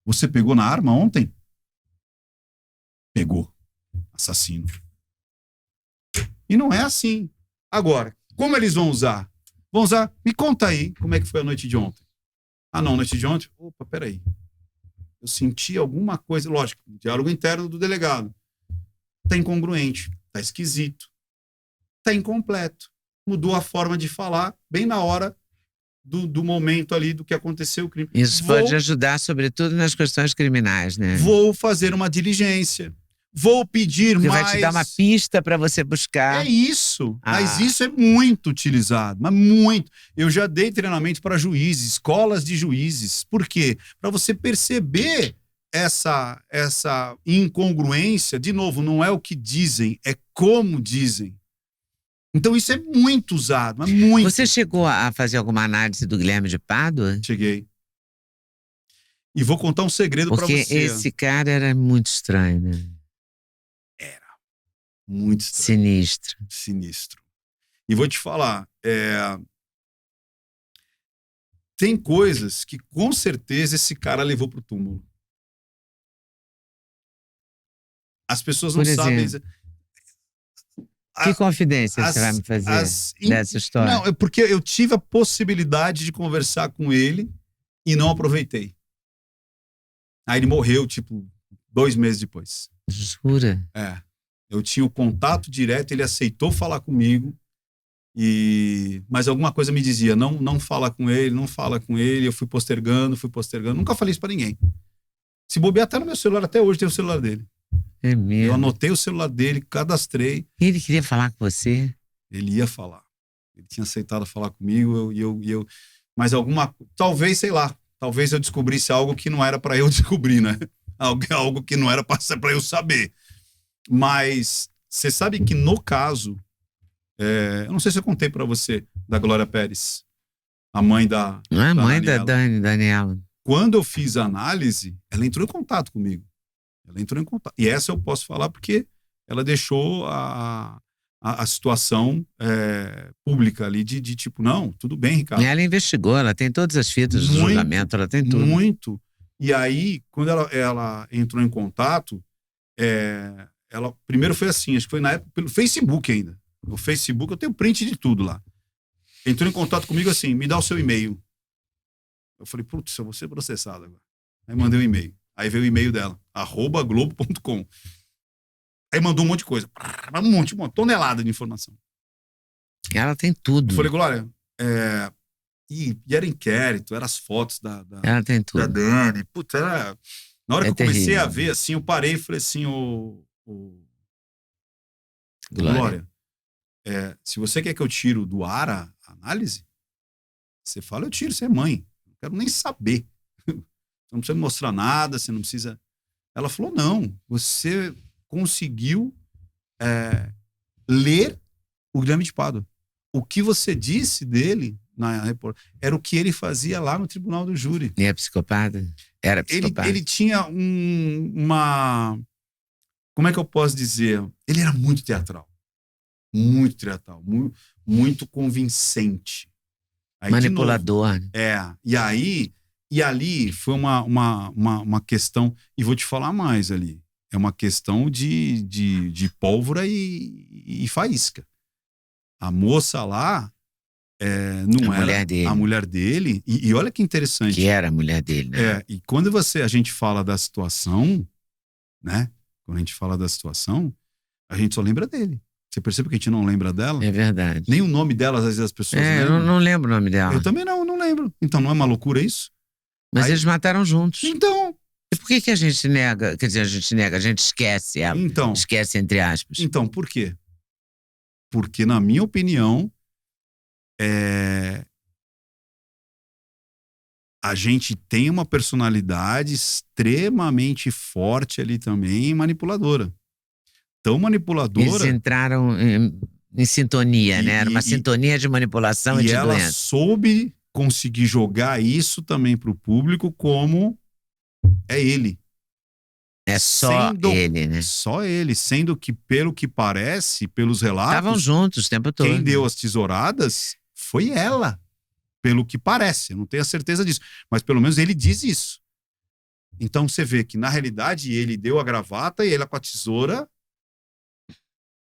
você pegou na arma ontem? Pegou. Assassino. E não é assim. Agora, como eles vão usar? Vão usar, me conta aí como é que foi a noite de ontem. Noite de ontem? Opa, peraí. Eu senti alguma coisa, lógico, diálogo interno do delegado. Tá incongruente, tá esquisito. Tá incompleto. Mudou a forma de falar bem na hora do momento ali do que aconteceu o crime. Isso pode ajudar, sobretudo nas questões criminais, né? Vou fazer uma diligência. Vou pedir mais. Vai te dar uma pista para você buscar. É isso. Mas isso é muito utilizado. Mas muito. Eu já dei treinamento para juízes, escolas de juízes. Por quê? Para você perceber essa incongruência. De novo, não é o que dizem, é como dizem. Então isso é muito usado, mas muito. Você chegou a fazer alguma análise do Guilherme de Pádua? Cheguei. E vou contar um segredo para você. Porque esse cara era muito estranho, né? Era. Muito estranho. Sinistro. Sinistro. E vou te falar, tem coisas que com certeza esse cara levou pro túmulo. As pessoas não sabem. Que confidência você vai me fazer dessa história? Não, é porque eu tive a possibilidade de conversar com ele e não aproveitei. Aí ele morreu, tipo, 2 meses depois. Jura? É. Eu tinha o contato direto, ele aceitou falar comigo, mas alguma coisa me dizia, não fala com ele, não fala com ele. Eu fui postergando. Nunca falei isso pra ninguém. Se bobear até no meu celular, até hoje tem o celular dele. É mesmo? Eu anotei o celular dele, cadastrei. Ele queria falar com você? Ele ia falar. Ele tinha aceitado falar comigo, mas talvez, sei lá, talvez eu descobrisse algo que não era pra eu descobrir, né? Algo que não era pra eu saber. Mas você sabe que no caso, eu não sei se eu contei pra você da Glória Pérez, a mãe da Não é mãe da Daniela. Daniela? Quando eu fiz a análise, ela entrou em contato comigo. E essa eu posso falar porque ela deixou a situação pública ali de tipo, não, tudo bem, Ricardo. E ela investigou, ela tem todas as fitas do julgamento, ela tem tudo. Muito. E aí, quando ela entrou em contato, ela primeiro foi assim, acho que foi na época pelo Facebook ainda. No Facebook eu tenho print de tudo lá. Entrou em contato comigo assim, me dá o seu e-mail. Eu falei, putz, eu vou ser processado agora. Aí mandei um e-mail. Aí veio o e-mail dela, @globo.com. Aí mandou um monte de coisa. Uma tonelada de informação. Ela tem tudo. Eu falei, Glória, e era inquérito, eram as fotos ela tem tudo. da Dani. Putz, era... Na hora que eu comecei terrível. a ver, assim, eu parei e falei assim, Glória. se você quer que eu tiro do ar a análise, você fala, eu tiro, você é mãe. Não quero nem saber. Você não precisa me mostrar nada, você não precisa... Ela falou, não, você conseguiu ler o Guilherme de Pádua. O que você disse dele na reportagem era o que ele fazia lá no tribunal do júri. E é psicopata? Era psicopata. Ele tinha uma... Como é que eu posso dizer? Ele era muito teatral. Muito teatral. Muito convincente. Aí, manipulador. E ali foi uma questão... E vou te falar mais ali. É uma questão de pólvora e faísca. A moça lá não a era mulher dele. a mulher dele. E olha que interessante. Que era a mulher dele, né? E quando a gente fala da situação, né? Quando a gente fala da situação, a gente só lembra dele. Você percebe que a gente não lembra dela? É verdade. Nem o nome dela, às vezes, as pessoas lembram. Eu não lembro o nome dela. Eu também não lembro. Então não é uma loucura isso? Mas eles mataram juntos. Então... E por que a gente nega? Quer dizer, a gente esquece ela. Então, esquece entre aspas. Então, por quê? Porque, na minha opinião, a gente tem uma personalidade extremamente forte ali também, manipuladora. Tão manipuladora... Eles entraram em sintonia, né? Era uma sintonia de manipulação e de ela doença. soube conseguir jogar isso também para o público como é ele. É só ele, né? Só ele, sendo que, pelo que parece, pelos relatos... Estavam juntos o tempo todo. Quem deu as tesouradas foi ela, pelo que parece. Eu não tenho a certeza disso, mas pelo menos ele diz isso. Então você vê que, na realidade, ele deu a gravata e ela com a tesoura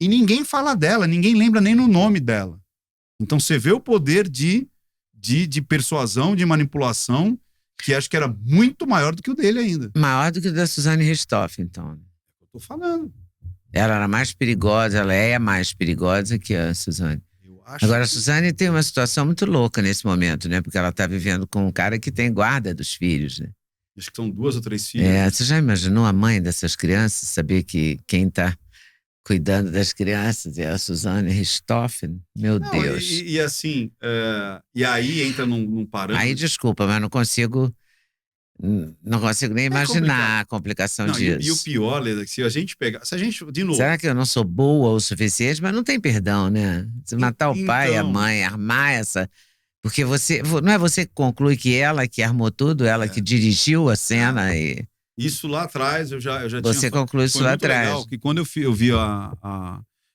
e ninguém fala dela, ninguém lembra nem no nome dela. Então você vê o poder de persuasão, de manipulação, que acho que era muito maior do que o dele ainda. Maior do que o da Suzane Richthofen, então. Eu tô falando. Ela era mais perigosa, ela é mais perigosa que a Suzane. Agora, a Suzane tem uma situação muito louca nesse momento, né? Porque ela tá vivendo com um cara que tem guarda dos filhos, né? Acho que são 2 ou 3 filhos. Você já imaginou a mãe dessas crianças saber que quem tá cuidando das crianças é a Suzane Richthofen? Meu Deus. E assim, e aí entra num parâmetro... Aí, desculpa, mas não consigo nem imaginar a complicação disso. E o pior, Leda, que se a gente pegar... Se a gente, de novo... Será que eu não sou boa o suficiente? Mas não tem perdão, né? Se matar o pai e a mãe, armar essa... Porque não é você que conclui que ela que armou tudo, ela que dirigiu a cena e... Isso lá atrás, eu já tinha... Você conclui isso lá atrás. Legal, que quando eu vi eu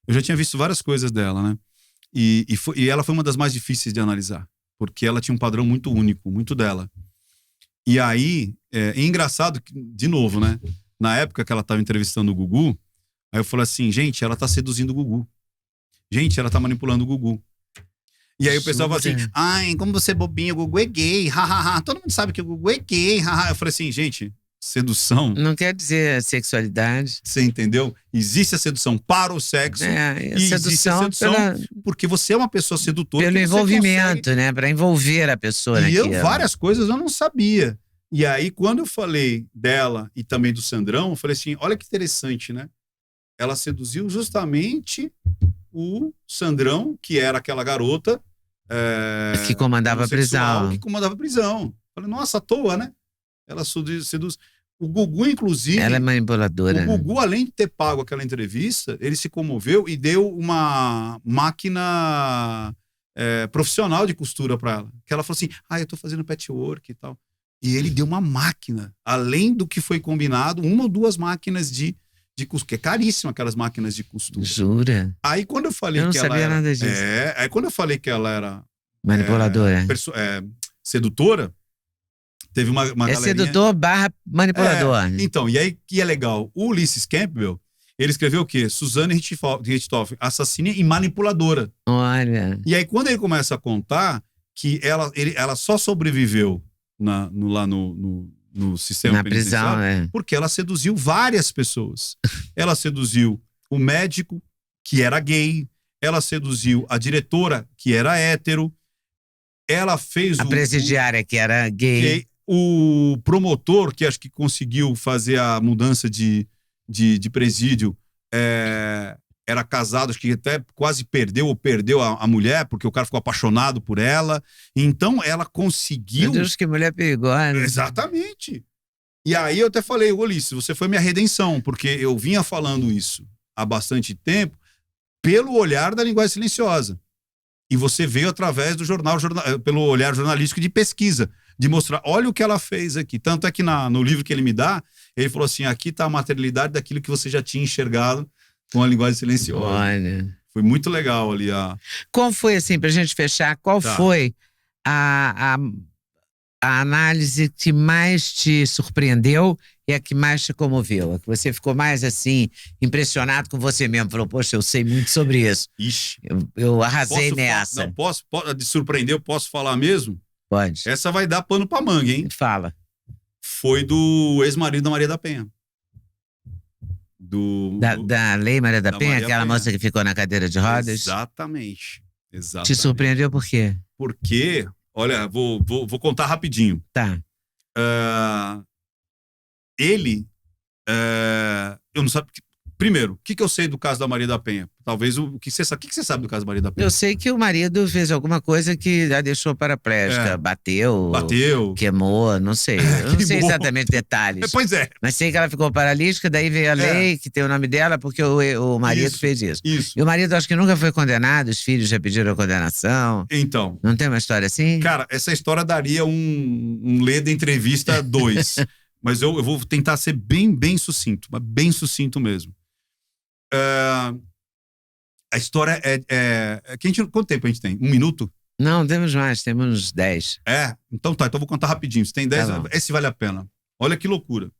já tinha visto várias coisas dela, né? E ela foi uma das mais difíceis de analisar. Porque ela tinha um padrão muito único, muito dela. E aí, é engraçado, de novo, né? Na época que ela estava entrevistando o Gugu, aí eu falei assim, gente, ela tá seduzindo o Gugu. Gente, ela tá manipulando o Gugu. E aí o pessoal fala assim, Jura? ai, como você é bobinho, o Gugu é gay, hahaha. Todo mundo sabe que o Gugu é gay, haha. Eu falei assim, gente, sedução, Não quer dizer sexualidade. você entendeu? Existe a sedução para o sexo É, a e existe a sedução sedução porque você é uma pessoa sedutora pelo que você envolvimento, consegue. né? Para envolver a pessoa E eu, naquilo. várias coisas eu não sabia. E aí, quando eu falei dela e também do Sandrão, eu falei assim, olha que interessante, né? Ela seduziu justamente o Sandrão, que era aquela garota Que comandava a homossexual prisão. que comandava a prisão. Falei, nossa, à toa, né? Ela seduz. O Gugu, inclusive, Ela é o manipuladora, né? Gugu, além de ter pago aquela entrevista, ele se comoveu e deu uma máquina profissional de costura para ela. Que ela falou assim, eu tô fazendo patchwork e tal. E ele deu uma máquina, além do que foi combinado, 1 ou 2 máquinas de costura, que é caríssima aquelas máquinas de costura. Jura? Aí quando eu falei Eu não que ela sabia era, nada disso. aí quando eu falei que ela era Manipuladora. sedutora, teve uma É galerinha... sedutor barra manipulador. Né? Então, e aí que é legal, o Ulysses Campbell, ele escreveu o quê? Suzanne Richthofen, assassina e manipuladora. Olha, E aí quando ele começa a contar que ela só sobreviveu lá no sistema na prisão, penitenciário porque ela seduziu várias pessoas. Ela seduziu o médico, que era gay, ela seduziu a diretora, que era hétero, ela fez a presidiária que era gay. o promotor, que acho que conseguiu fazer a mudança de presídio, era casado, acho que até quase perdeu a mulher, porque o cara ficou apaixonado por ela. Então ela conseguiu... Meu Deus, que mulher perigosa. Exatamente. E aí eu até falei, Ulisses, você foi minha redenção, porque eu vinha falando isso há bastante tempo pelo olhar da linguagem silenciosa. E você veio através do pelo olhar jornalístico de pesquisa, de mostrar, olha o que ela fez aqui. Tanto é que no livro que ele me dá, ele falou assim, aqui está a materialidade daquilo que você já tinha enxergado com a linguagem silenciosa. Olha. Foi muito legal ali Qual foi, assim, pra gente fechar, qual foi a análise que mais te surpreendeu e a que mais te comoveu? A que você ficou mais, assim, impressionado com você mesmo? Falou, poxa, eu sei muito sobre isso. Ixi. Eu arrasei nessa. Não, posso de surpreender, eu posso falar mesmo? Pode. Essa vai dar pano pra manga, hein? Fala. Foi do ex-marido da Maria da Penha. Da Lei Maria da Penha, Maria aquela Penha. moça que ficou na cadeira de rodas? Exatamente. Te surpreendeu por quê? Porque, olha, vou contar rapidinho. Tá. Ele, eu não sabia... Primeiro, o que eu sei do caso da Maria da Penha? Talvez o que você sabe. O que você sabe do caso da Maria da Penha? Eu sei que o marido fez alguma coisa que a deixou paraplégica. Bateu, queimou, não sei. Eu não sei exatamente detalhes. Pois é. Mas sei que ela ficou paralítica, daí veio a lei que tem o nome dela porque o marido fez isso. Isso. E o marido acho que nunca foi condenado, os filhos já pediram a condenação. Então. Não tem uma história assim? Cara, essa história daria um Leda Entrevista 2. Mas eu vou tentar ser bem sucinto, mas bem sucinto mesmo. A história quanto tempo a gente tem? 1 minuto? Não, temos mais, temos 10. Então tá, então eu vou contar rapidinho. Se tem 10, esse vale a pena. Olha que loucura.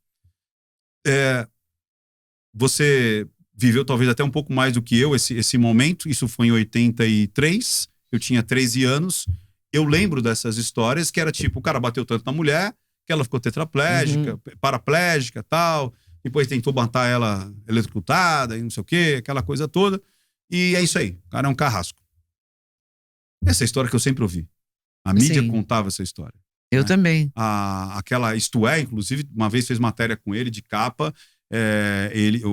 Você viveu talvez até um pouco mais do que eu esse momento. Isso foi em 83. Eu tinha 13 anos. Eu lembro dessas histórias que era tipo, o cara bateu tanto na mulher que ela ficou tetraplégica, paraplégica, tal. Depois tentou matar ela eletrocutada e não sei o quê, aquela coisa toda. E é isso aí. O cara é um carrasco. Essa é a história que eu sempre ouvi. A mídia contava essa história. Eu também. Aquela Isto É, inclusive, uma vez fez matéria com ele de capa, ele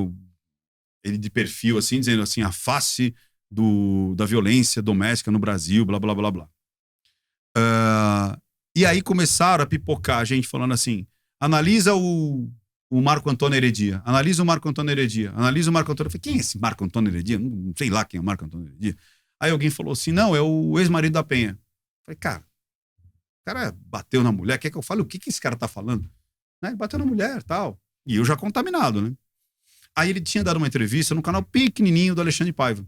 de perfil, assim, dizendo assim, a face da violência doméstica no Brasil, blá, blá, blá, blá. E aí começaram a pipocar a gente falando assim, analisa o Marco Antônio Heredia, analisa o Marco Antônio Heredia, analisa o Marco Antônio. Eu falei, quem é esse Marco Antônio Heredia? Não sei lá quem é o Marco Antônio Heredia. Aí alguém falou assim, não, é o ex-marido da Penha. Eu falei, cara, o cara bateu na mulher, quer que eu fale o que esse cara tá falando? Né? Ele bateu na mulher, tal. E eu já contaminado, né? Aí ele tinha dado uma entrevista no canal pequenininho do Alexandre Paiva.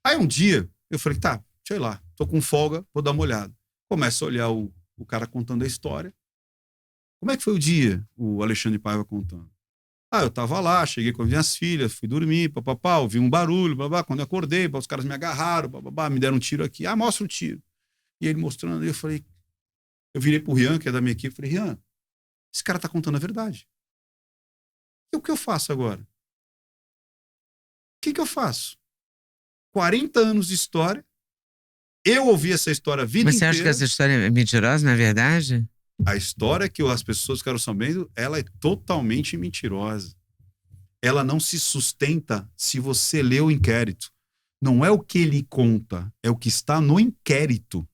Aí um dia, eu falei, tá, sei lá, tô com folga, vou dar uma olhada. Começo a olhar o cara contando a história. Como é que foi o dia, o Alexandre Paiva contando? Eu tava lá, cheguei com as minhas filhas, fui dormir, papapá, ouvi um barulho, babá, quando eu acordei, os caras me agarraram, babá, me deram um tiro aqui. Mostra o tiro. E ele mostrando, eu falei, eu virei pro Rian, que é da minha equipe, falei, Rian, esse cara tá contando a verdade. E o que eu faço agora? O que eu faço? 40 anos de história, eu ouvi essa história a vida Mas você inteira. acha que essa história é mentirosa, na verdade? A história que as pessoas ficaram sabendo, ela é totalmente mentirosa. Ela não se sustenta se você lê o inquérito. Não é o que ele conta, é o que está no inquérito.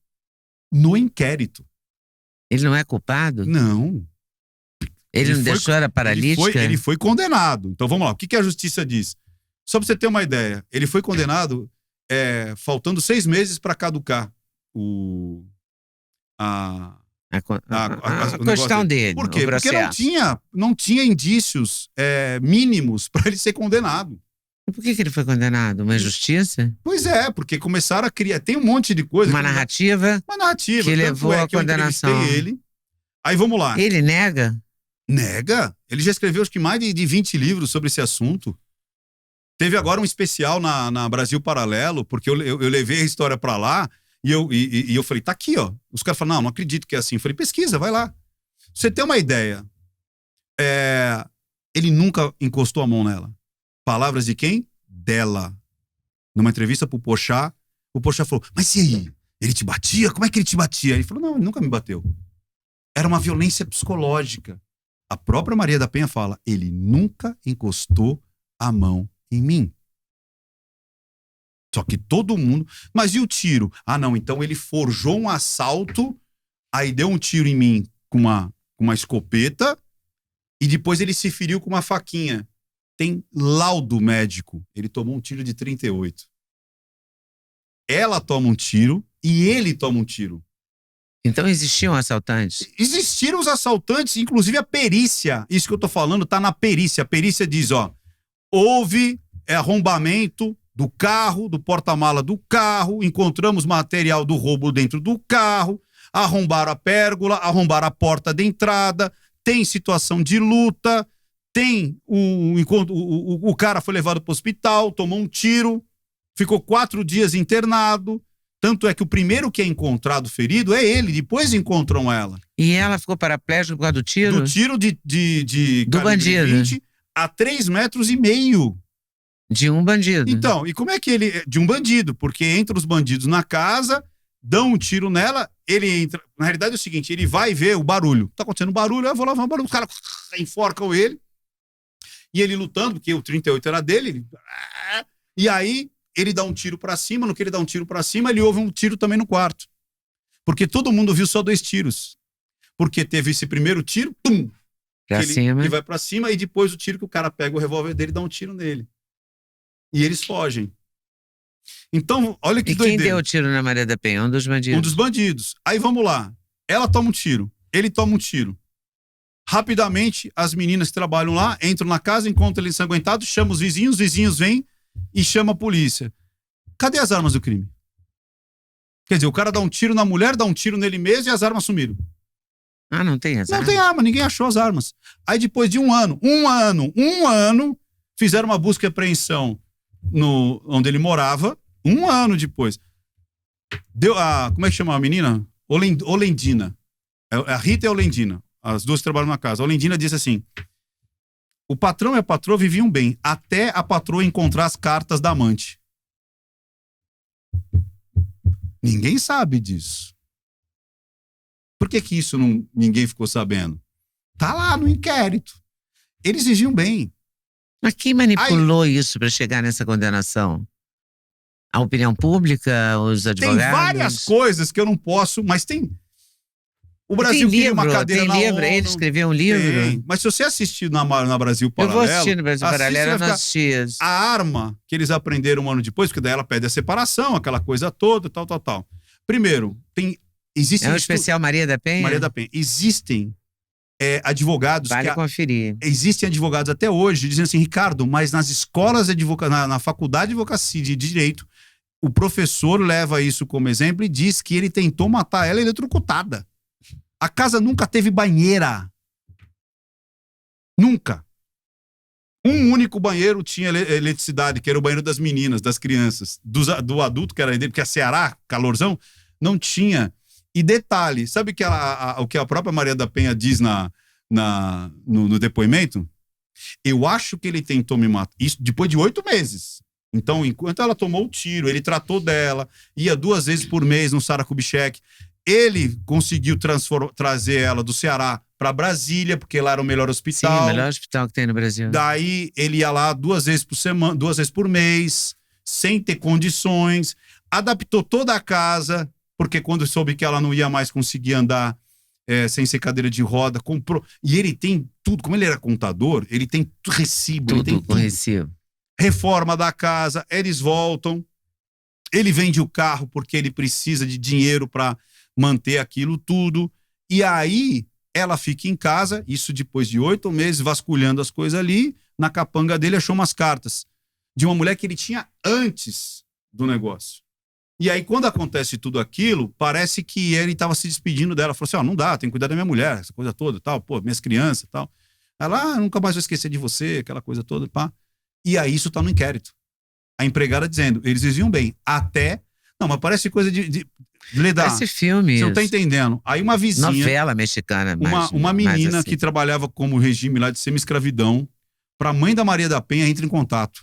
No inquérito. Ele não é culpado? Não. Ele não deixou, era paralítica? Ele foi condenado. Então vamos lá, o que a justiça diz? Só para você ter uma ideia, ele foi condenado faltando 6 meses para caducar a o questão dele. Por quê? Porque não tinha indícios mínimos para ele ser condenado. E por que ele foi condenado? Uma injustiça? Pois é, porque começaram a criar. Tem um monte de coisa. Uma narrativa que levou à condenação. Ele. Aí vamos lá. Ele nega? Nega. Ele já escreveu acho que mais de 20 livros sobre esse assunto. Teve agora um especial na Brasil Paralelo, porque eu levei a história para lá. E eu falei, tá aqui, ó. Os caras falaram, não acredito que é assim. Eu falei, pesquisa, vai lá. Pra você ter uma ideia, ele nunca encostou a mão nela. Palavras de quem? Dela. Numa entrevista pro Porchat, o Porchat falou, mas e aí? Ele te batia? Como é que ele te batia? Ele falou, não, ele nunca me bateu. Era uma violência psicológica. A própria Maria da Penha fala, ele nunca encostou a mão em mim. Só que todo mundo... Mas e o tiro? Não, então ele forjou um assalto, aí deu um tiro em mim com uma escopeta e depois ele se feriu com uma faquinha. Tem laudo médico. Ele tomou um tiro de 38. Ela toma um tiro e ele toma um tiro. Então existiam assaltantes? Existiram os assaltantes, inclusive a perícia. Isso que eu tô falando tá na perícia. A perícia diz, houve arrombamento do carro, do porta-mala do carro, encontramos material do roubo dentro do carro, arrombaram a pérgola, arrombaram a porta de entrada, tem situação de luta, tem o cara foi levado para o hospital, tomou um tiro, ficou 4 dias internado, tanto é que o primeiro que é encontrado ferido é ele, depois encontram ela. E ela ficou paraplégica por causa do tiro? Do tiro de do bandido. 20 a 3,5 metros. De um bandido. Então, e como é que ele... De um bandido, porque entra os bandidos na casa, dão um tiro nela, ele entra... Na realidade é o seguinte, ele vai ver o barulho. Tá acontecendo barulho, eu vou lá ver o barulho, os caras enforcam ele, e ele lutando, porque o 38 era dele, e aí ele dá um tiro pra cima, no que ele dá um tiro pra cima, ele ouve um tiro também no quarto. Porque todo mundo viu só 2 tiros. Porque teve esse primeiro tiro, pum! Ele vai pra cima, e depois o tiro que o cara pega o revólver dele e dá um tiro nele. E eles fogem. Então, olha que doideira. E quem deu o tiro na Maria da Penha? Um dos bandidos? Um dos bandidos. Aí vamos lá. Ela toma um tiro. Ele toma um tiro. Rapidamente, as meninas que trabalham lá entram na casa, encontram ele ensanguentado, chamam os vizinhos vêm e chamam a polícia. Cadê as armas do crime? Quer dizer, o cara dá um tiro na mulher, dá um tiro nele mesmo e as armas sumiram. Não tem as armas? Não tem arma, ninguém achou as armas. Aí depois de um ano, fizeram uma busca e apreensão onde ele morava, 1 ano depois. Deu como é que chama a menina? Olendina. A Rita e a Olendina. As duas trabalham na casa. A Olendina disse assim, o patrão e a patroa viviam bem, até a patroa encontrar as cartas da amante. Ninguém sabe disso. Por que isso ninguém ficou sabendo? Tá lá no inquérito. Eles viviam bem. Mas quem manipulou isso para chegar nessa condenação? A opinião pública, os advogados? Tem várias coisas que eu não posso, mas tem... O Brasil queria uma cadeira na ONU. Ele escreveu um livro? Tem. Mas se você assistir na Brasil Paralelo... Eu vou assistir no Brasil Paralelo, eu não assisti. A arma que eles aprenderam 1 ano depois, porque daí ela pede a separação, aquela coisa toda, tal. Primeiro, existem... É um especial Maria da Penha? Maria da Penha. Existem advogados... Vale conferir. Existem advogados até hoje dizendo assim, Ricardo, mas nas escolas de advocacia, na faculdade de advocacia de direito, o professor leva isso como exemplo e diz que ele tentou matar ela eletrocutada. A casa nunca teve banheira. Nunca. Um único banheiro tinha eletricidade, que era o banheiro das meninas, das crianças. Do adulto, que era dele, porque a Ceará, calorzão, não tinha. E detalhe, sabe que o que a própria Maria da Penha diz no depoimento? Eu acho que ele tentou me matar. Isso depois de 8 meses. Então, enquanto ela tomou o tiro, ele tratou dela, ia 2 vezes por mês no Sara Kubitschek. Ele conseguiu trazer ela do Ceará para Brasília, porque lá era o melhor hospital. Sim, o melhor hospital que tem no Brasil. Daí ele ia lá 2 vezes por semana, 2 vezes por mês, sem ter condições. Adaptou toda a casa, porque quando soube que ela não ia mais conseguir andar sem ser cadeira de roda, comprou. E ele tem tudo, como ele era contador, ele tem recibo. Tudo ele tem com recibo. Reforma da casa, eles voltam. Ele vende o carro porque ele precisa de dinheiro para manter aquilo tudo. E aí ela fica em casa, isso depois de 8 meses, vasculhando as coisas ali. Na capanga dele achou umas cartas de uma mulher que ele tinha antes do negócio. E aí, quando acontece tudo aquilo, parece que ele estava se despedindo dela. Falou assim, não dá, tem que cuidar da minha mulher, essa coisa toda, tal, pô, minhas crianças, tal. Ela, nunca mais vou esquecer de você, aquela coisa toda, pá. E aí isso tá no inquérito. A empregada dizendo, eles viviam bem, até... Não, mas parece coisa de Ledar. Parece filme. Você não tá entendendo. Aí uma vizinha... Novela mexicana. Uma menina assim. que trabalhava como regime lá de semi-escravidão, pra mãe da Maria da Penha, entra em contato,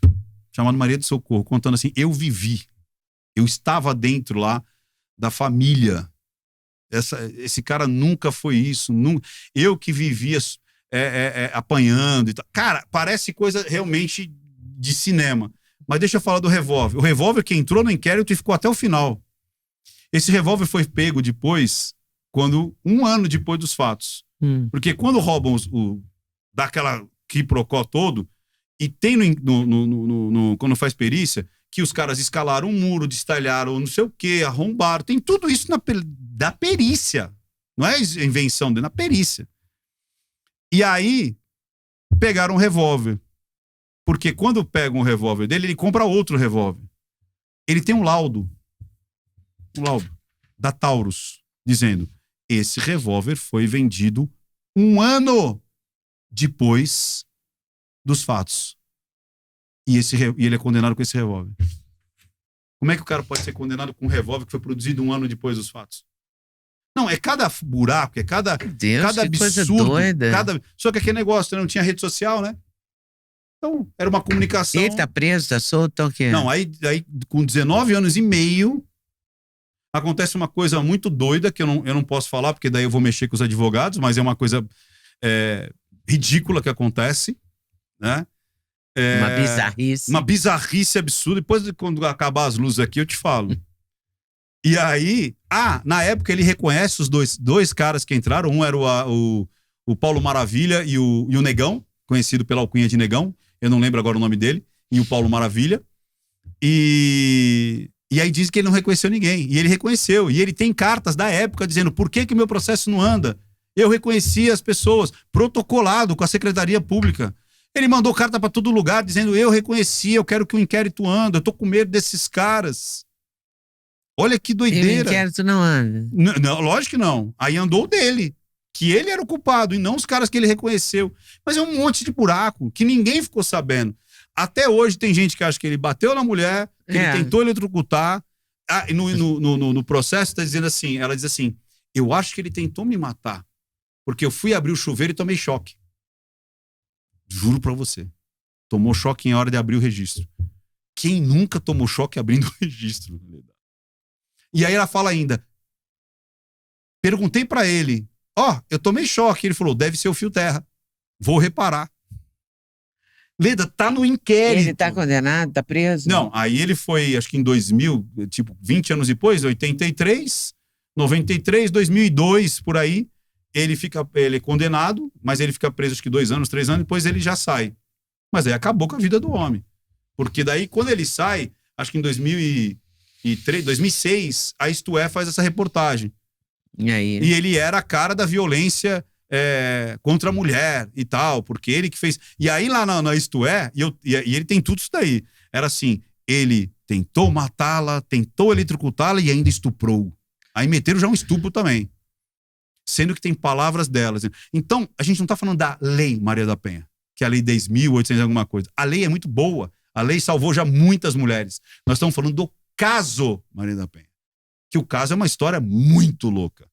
chamada Maria de Socorro, contando assim, eu vivi. Eu estava dentro lá da família. Esse cara nunca foi isso. Nunca, eu que vivia apanhando e tal. Cara, parece coisa realmente de cinema. Mas deixa eu falar do revólver. O revólver que entrou no inquérito e ficou até o final. Esse revólver foi pego depois, 1 ano depois dos fatos. Porque quando roubam dá aquela quiprocó todo, e tem quando faz perícia, que os caras escalaram um muro, destalharam não sei o quê, arrombaram. Tem tudo isso da perícia. Não é invenção dele, na perícia. E aí, pegaram um revólver. Porque quando pegam o revólver dele, ele compra outro revólver. Ele tem um laudo da Taurus, dizendo, esse revólver foi vendido 1 ano depois dos fatos. E ele é condenado com esse revólver. Como é que o cara pode ser condenado com um revólver que foi produzido 1 ano depois dos fatos? Não, é cada buraco, é cada absurdo. Coisa doida. Só que aquele negócio não tinha rede social, né? Então, era uma comunicação. Ele tá preso, tá solto, o quê? Não, aí com 19 anos e meio, acontece uma coisa muito doida, que eu não posso falar, porque daí eu vou mexer com os advogados, mas é uma coisa ridícula que acontece, né? Uma bizarrice. Uma bizarrice absurda. Depois, quando acabar as luzes aqui, eu te falo. E aí, na época ele reconhece os dois caras que entraram. Um era o Paulo Maravilha e o Negão, conhecido pela alcunha de Negão. Eu não lembro agora o nome dele. E o Paulo Maravilha. E aí diz que ele não reconheceu ninguém. E ele reconheceu. E ele tem cartas da época dizendo por que o meu processo não anda. Eu reconheci as pessoas, protocolado com a Secretaria Pública. Ele mandou carta para todo lugar dizendo eu reconheci, eu quero que o inquérito ande, eu tô com medo desses caras. Olha que doideira. E o inquérito não anda. Não, lógico que não. Aí andou o dele, que ele era o culpado e não os caras que ele reconheceu. Mas é um monte de buraco que ninguém ficou sabendo. Até hoje tem gente que acha que ele bateu na mulher, que ele tentou eletrocutar. No processo tá dizendo assim, ela diz assim, eu acho que ele tentou me matar, porque eu fui abrir o chuveiro e tomei choque. Juro pra você. Tomou choque em hora de abrir o registro. Quem nunca tomou choque abrindo o registro? E aí ela fala ainda, perguntei pra ele, eu tomei choque. Ele falou, deve ser o fio terra. Vou reparar. Leda, tá no inquérito. Ele tá condenado, tá preso? Não, aí ele foi, acho que em 2000, 20 anos depois, 83, 93, 2002, por aí. Ele é condenado, mas ele fica preso acho que 2 anos, 3 anos, depois ele já sai. Mas aí acabou com a vida do homem. Porque daí, quando ele sai, acho que em 2003, 2006, a Isto É faz essa reportagem. E aí? E ele era a cara da violência contra a mulher e tal, porque ele que fez... E aí lá na Isto É, e ele tem tudo isso daí. Era assim, ele tentou matá-la, tentou eletrocutá-la e ainda estuprou. Aí meteram já um estupro também. Sendo que tem palavras delas. Então, a gente não está falando da lei Maria da Penha. que é a Lei 10.800 alguma coisa. A lei é muito boa. A lei salvou já muitas mulheres. Nós estamos falando do caso Maria da Penha. Que o caso é uma história muito louca.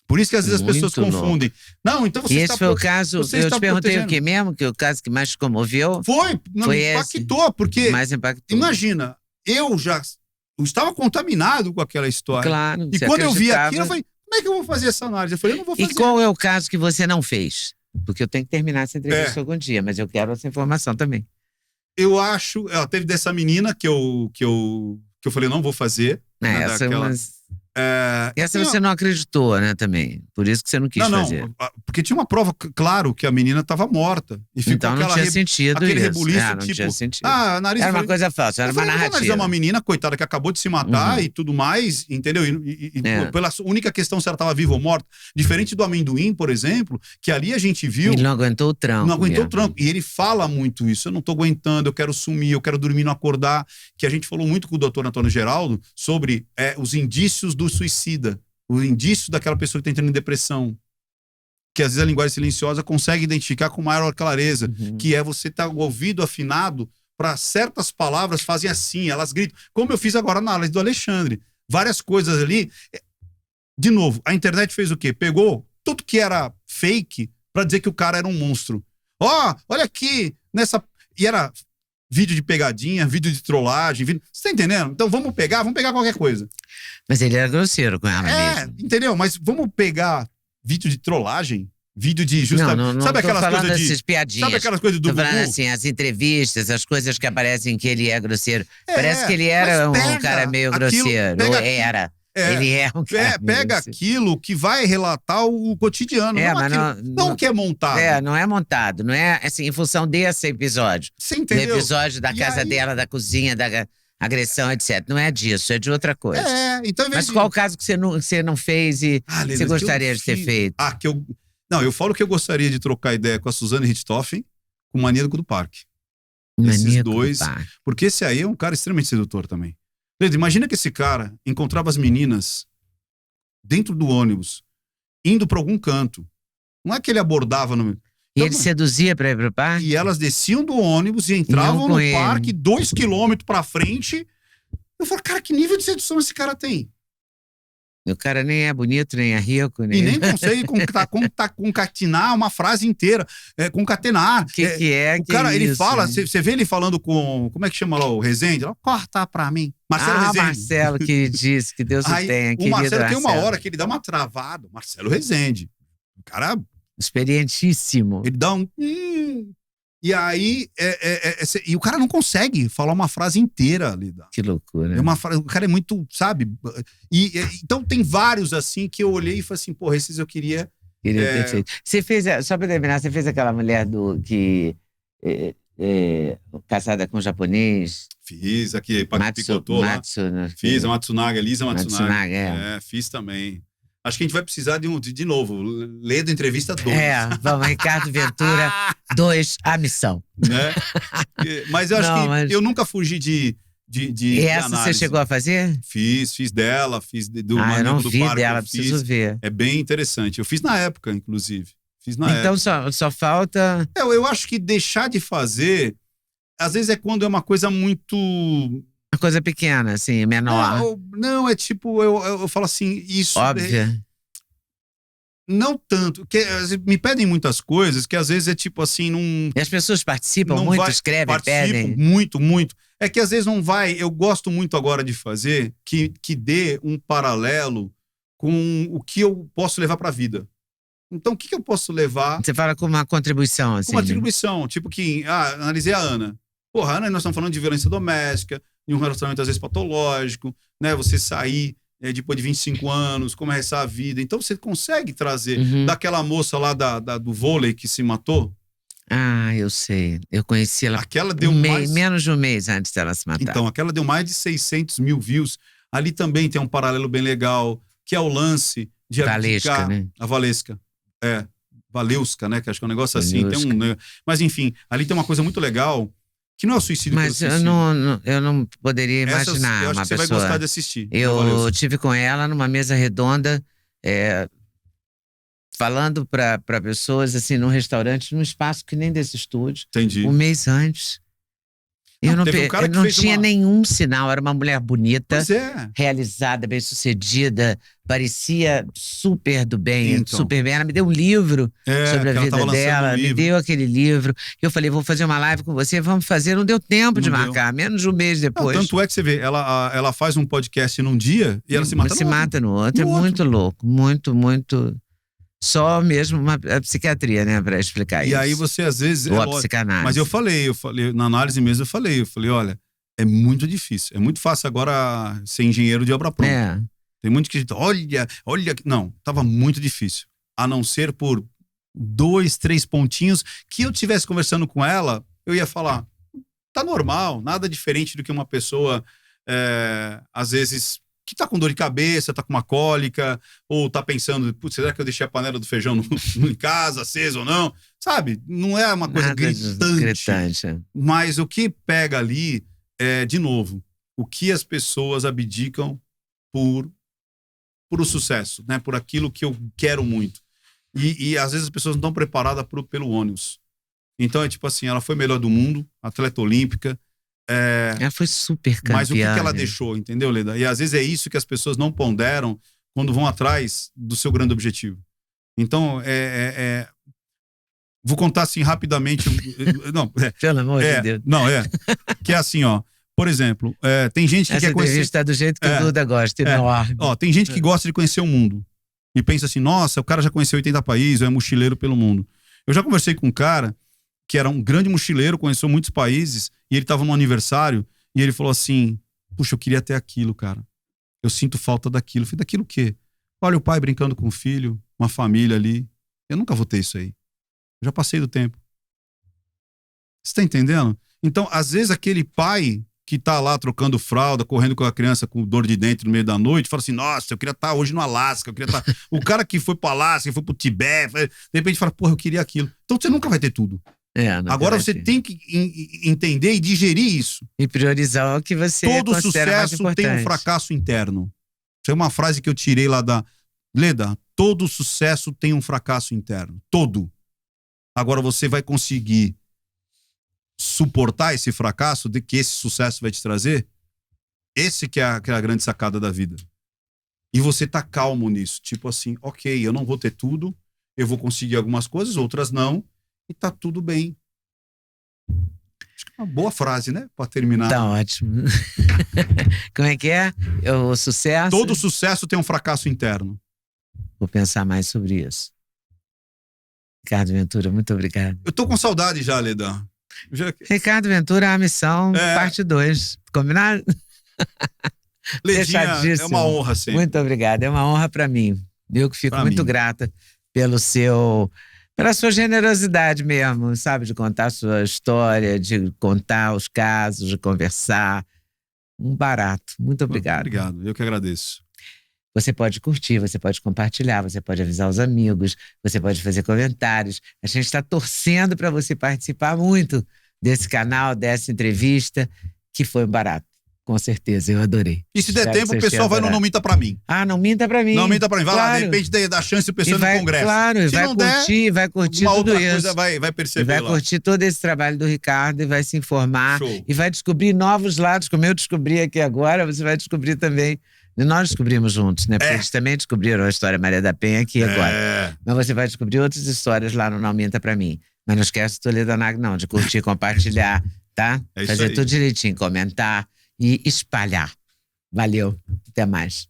Por isso que às vezes as pessoas confundem. Não, então você e está... esse foi o caso, eu te perguntei protegendo. o que mesmo? Que o caso que mais te comoveu? Foi impactou, porque... Mais impactou. Imagina, eu estava contaminado com aquela história. Claro. E quando eu vi aquilo, eu falei, como é que eu vou fazer essa análise? Eu falei, eu não vou fazer. E qual é o caso que você não fez? Porque eu tenho que terminar essa entrevista algum dia, mas eu quero essa informação também. Eu acho... Teve dessa menina que eu falei, não vou fazer. Essa você não acreditou, né, também. Por isso que você não quis fazer. Não, porque tinha uma prova, claro, que a menina estava morta. E ficou então não tinha sentido aquele isso. rebuliço, não tinha sentido. Análise era uma coisa falsa, era uma narrativa. Analisar uma menina, coitada, que acabou de se matar e tudo mais, entendeu? Pela única questão se ela estava viva ou morta. Diferente do amendoim, por exemplo, que ali a gente viu... Ele não aguentou o tranco. Não aguentou o tranco. E ele fala muito isso. Eu não estou aguentando, eu quero sumir, eu quero dormir, não acordar. Que a gente falou muito com o doutor Antônio Geraldo sobre os indícios do suicida. O indício daquela pessoa que está entrando em depressão. Que às vezes a linguagem silenciosa consegue identificar com maior clareza. Que é você estar o ouvido afinado para certas palavras fazem assim, elas gritam. Como eu fiz agora na análise do Alexandre. Várias coisas ali. De novo, a internet fez o quê? Pegou tudo que era fake para dizer que o cara era um monstro. Olha aqui, nessa... E era vídeo de pegadinha, vídeo de trollagem, Você tá entendendo? Então vamos pegar qualquer coisa. Mas ele era grosseiro com ela mesmo. Entendeu? Mas vamos pegar vídeo de trollagem, vídeo de Não sabe aquelas coisas dessas piadinhas. Sabe aquelas coisas do Tô falando Gugu? assim, as entrevistas, as coisas que aparecem que ele é grosseiro. Parece que ele era um cara meio grosseiro. Ou era. Ele é um cara pega aquilo que vai relatar o cotidiano, não o que é montado. Não é montado, não é assim, em função desse episódio. Você entendeu? Do episódio da casa dela, da cozinha, da agressão, etc. Não é disso, é de outra coisa. Então, mas qual o caso que você não fez e você gostaria de ter feito? Eu falo que eu gostaria de trocar ideia com a Suzane Richthofen, com o Maníaco do Parque. Esses dois, porque esse aí é um cara extremamente sedutor também. Leandro, imagina que esse cara encontrava as meninas dentro do ônibus, indo para algum canto. Não é que ele abordava no... E ele seduzia para ir pro parque? E elas desciam do ônibus e entravam no parque 2 quilômetros para frente. Eu falo, cara, que nível de sedução esse cara tem? O cara nem é bonito, nem é rico. E nem consegue concatenar uma frase inteira. Concatenar. O cara, ele fala, você vê ele falando com... Como é que chama lá o Rezende? Corta pra mim. Marcelo Rezende. Marcelo que disse, que Deus o tenha. O Marcelo tem uma hora que ele dá uma travada. Marcelo Rezende. O cara... Experientíssimo. Ele dá um... E aí, e o cara não consegue falar uma frase inteira ali. Que loucura. O cara é muito, sabe? Então tem vários assim que eu olhei e falei assim, porra, esses eu queria ter feito. Você fez, só pra terminar, você fez aquela mulher que casada com um japonês? Fiz aqui, Picotou lá. Fiz, a Matsunaga, Elisa Matsunaga. Fiz também. Acho que a gente vai precisar de novo, ler da entrevista 2. Vamos, Ricardo Ventura 2, a missão. Né? Mas eu acho que eu nunca fugi de E essa análise. Você chegou a fazer? Fiz dela, fiz do eu não do vi Parque, dela, preciso ver. É bem interessante. Eu fiz na época, inclusive. Então só falta... Eu acho que deixar de fazer, às vezes é quando é uma coisa muito... Uma coisa pequena, assim, menor. Não, é tipo, eu falo assim, isso... Óbvio. Não tanto, porque me pedem muitas coisas que às vezes é tipo assim, não... E as pessoas participam muito, escrevem, pedem? Muito, muito. É que às vezes não vai, eu gosto muito agora de fazer que dê um paralelo com o que eu posso levar para a vida. Então, o que eu posso levar... Você fala com uma contribuição, assim. Uma contribuição, tipo que, analisei a Ana. Porra, a Ana, nós estamos falando de violência doméstica, de um relacionamento às vezes patológico, né? Você sair depois de 25 anos, começar a vida. Então você consegue trazer daquela moça lá do vôlei que se matou. Eu sei. Eu conheci ela. Aquela deu menos de um mês antes dela se matar. Então, aquela deu mais de 600 mil views. Ali também tem um paralelo bem legal, que é o lance de Valesca, né? A Valesca. Valeuska, né? Que acho que é um negócio assim. Mas enfim, ali tem uma coisa muito legal. Que não é o suicídio. Mas eu não poderia imaginar eu acho uma que você pessoa... vai gostar de assistir. Eu tive com ela numa mesa redonda, falando para pessoas, assim, num restaurante, num espaço que nem desse estúdio, Entendi. um mês antes. Eu não, teve um cara eu que não fez tinha uma- nenhum sinal, era uma mulher bonita, Pois é. realizada, bem-sucedida, parecia super do bem, Então. super bem. Ela me deu um livro sobre a que ela vida tava lançando dela, um me livro. deu aquele livro. Eu falei, vou fazer uma live com você, vamos fazer. Não deu tempo de Não deu. marcar, menos de um mês Não, depois. tanto é que você vê, ela faz um podcast num dia e ela se mata Se no outro. mata no outro. No É outro. muito louco, muito, muito. Só mesmo a psiquiatria, né, para explicar E isso. aí você às vezes... Ou a lógico. psicanálise. Mas eu falei, na análise mesmo eu falei, olha, é muito difícil. É muito fácil agora ser engenheiro de obra pronta. É. Tem muito que diz, olha... Não, tava muito difícil. A não ser por 2, 3 pontinhos que eu tivesse conversando com ela, eu ia falar, tá normal, nada diferente do que uma pessoa, às vezes, que tá com dor de cabeça, tá com uma cólica, ou tá pensando, putz, será que eu deixei a panela do feijão em casa, acesa ou não? Sabe? Não é uma coisa Nada gritante. Mas o que pega ali é, de novo, o que as pessoas abdicam por o sucesso, né? Por aquilo que eu quero muito. E às vezes as pessoas não estão preparadas pelo ônibus. Então é tipo assim, ela foi melhor do mundo, atleta olímpica. Ela foi super campeã. Mas o que ela né? deixou, entendeu, Leda? E às vezes é isso que as pessoas não ponderam quando vão atrás do seu grande objetivo. Então, vou contar assim rapidamente. Não, Pelo amor de Deus. Não, que é assim, ó. Por exemplo, tem gente que Essa quer conhecer... entrevista é do jeito que o Duda gosta, enorme. Ó, tem gente que gosta de conhecer o mundo. E pensa assim, nossa, o cara já conheceu 80 países, é mochileiro pelo mundo. Eu já conversei com um cara que era um grande mochileiro, conheceu muitos países, e ele estava no aniversário, e ele falou assim, puxa, eu queria ter aquilo, cara. Eu sinto falta daquilo. Eu falei, daquilo o quê? Olha o pai brincando com o filho, uma família ali. Eu nunca vou ter isso aí. Eu já passei do tempo. Você tá entendendo? Então, às vezes, aquele pai que tá lá trocando fralda, correndo com a criança com dor de dente no meio da noite, fala assim, nossa, eu queria estar hoje no Alasca, eu queria estar... O cara que foi pro Alasca, que foi pro Tibete, de repente fala, porra, eu queria aquilo. Então você nunca vai ter tudo. Agora você tem que entender e digerir isso. E priorizar o que você Todo considera mais sucesso importante. tem um fracasso interno. Isso é uma frase que eu tirei lá da... Leda, todo sucesso tem um fracasso interno. Todo. Agora você vai conseguir suportar esse fracasso de que esse sucesso vai te trazer? Esse que é a grande sacada da vida. E você tá calmo nisso. Tipo assim, ok, eu não vou ter tudo, eu vou conseguir algumas coisas, outras não, e tá tudo bem. Acho que é uma boa frase, né? Pra terminar. Tá ótimo. Como é que é? O sucesso? Todo sucesso tem um fracasso interno. Vou pensar mais sobre isso. Ricardo Ventura, muito obrigado. Eu tô com saudade já, Leda. Ricardo Ventura, a missão, parte 2. Combinado? Ledinha, é uma honra sempre. Muito obrigado, é uma honra para mim. Eu que fico muito grata pela sua generosidade mesmo, sabe? De contar a sua história, de contar os casos, de conversar. Um barato. Muito obrigado. Obrigado, eu que agradeço. Você pode curtir, você pode compartilhar, você pode avisar os amigos, você pode fazer comentários. A gente está torcendo para você participar muito desse canal, dessa entrevista, que foi barato. Com certeza, eu adorei. E se der tempo, o pessoal vai no Não Minta Pra Mim. Ah, Não Minta Pra Mim. Não Minta Pra Mim. Vai claro. lá, de repente dá chance o pessoal no Congresso. Claro, se vai curtir uma tudo outra isso. Coisa vai perceber vai lá. Curtir todo esse trabalho do Ricardo e vai se informar. Show. E vai descobrir novos lados, como eu descobri aqui agora, você vai descobrir também. Nós descobrimos juntos, né? Porque eles também descobriram a história Maria da Penha aqui agora. Mas você vai descobrir outras histórias lá no Não Minta Pra Mim. Mas não esquece do Toledo Nag, não, de curtir, compartilhar, tá? Fazer tudo direitinho, comentar e espalhar. Valeu, até mais.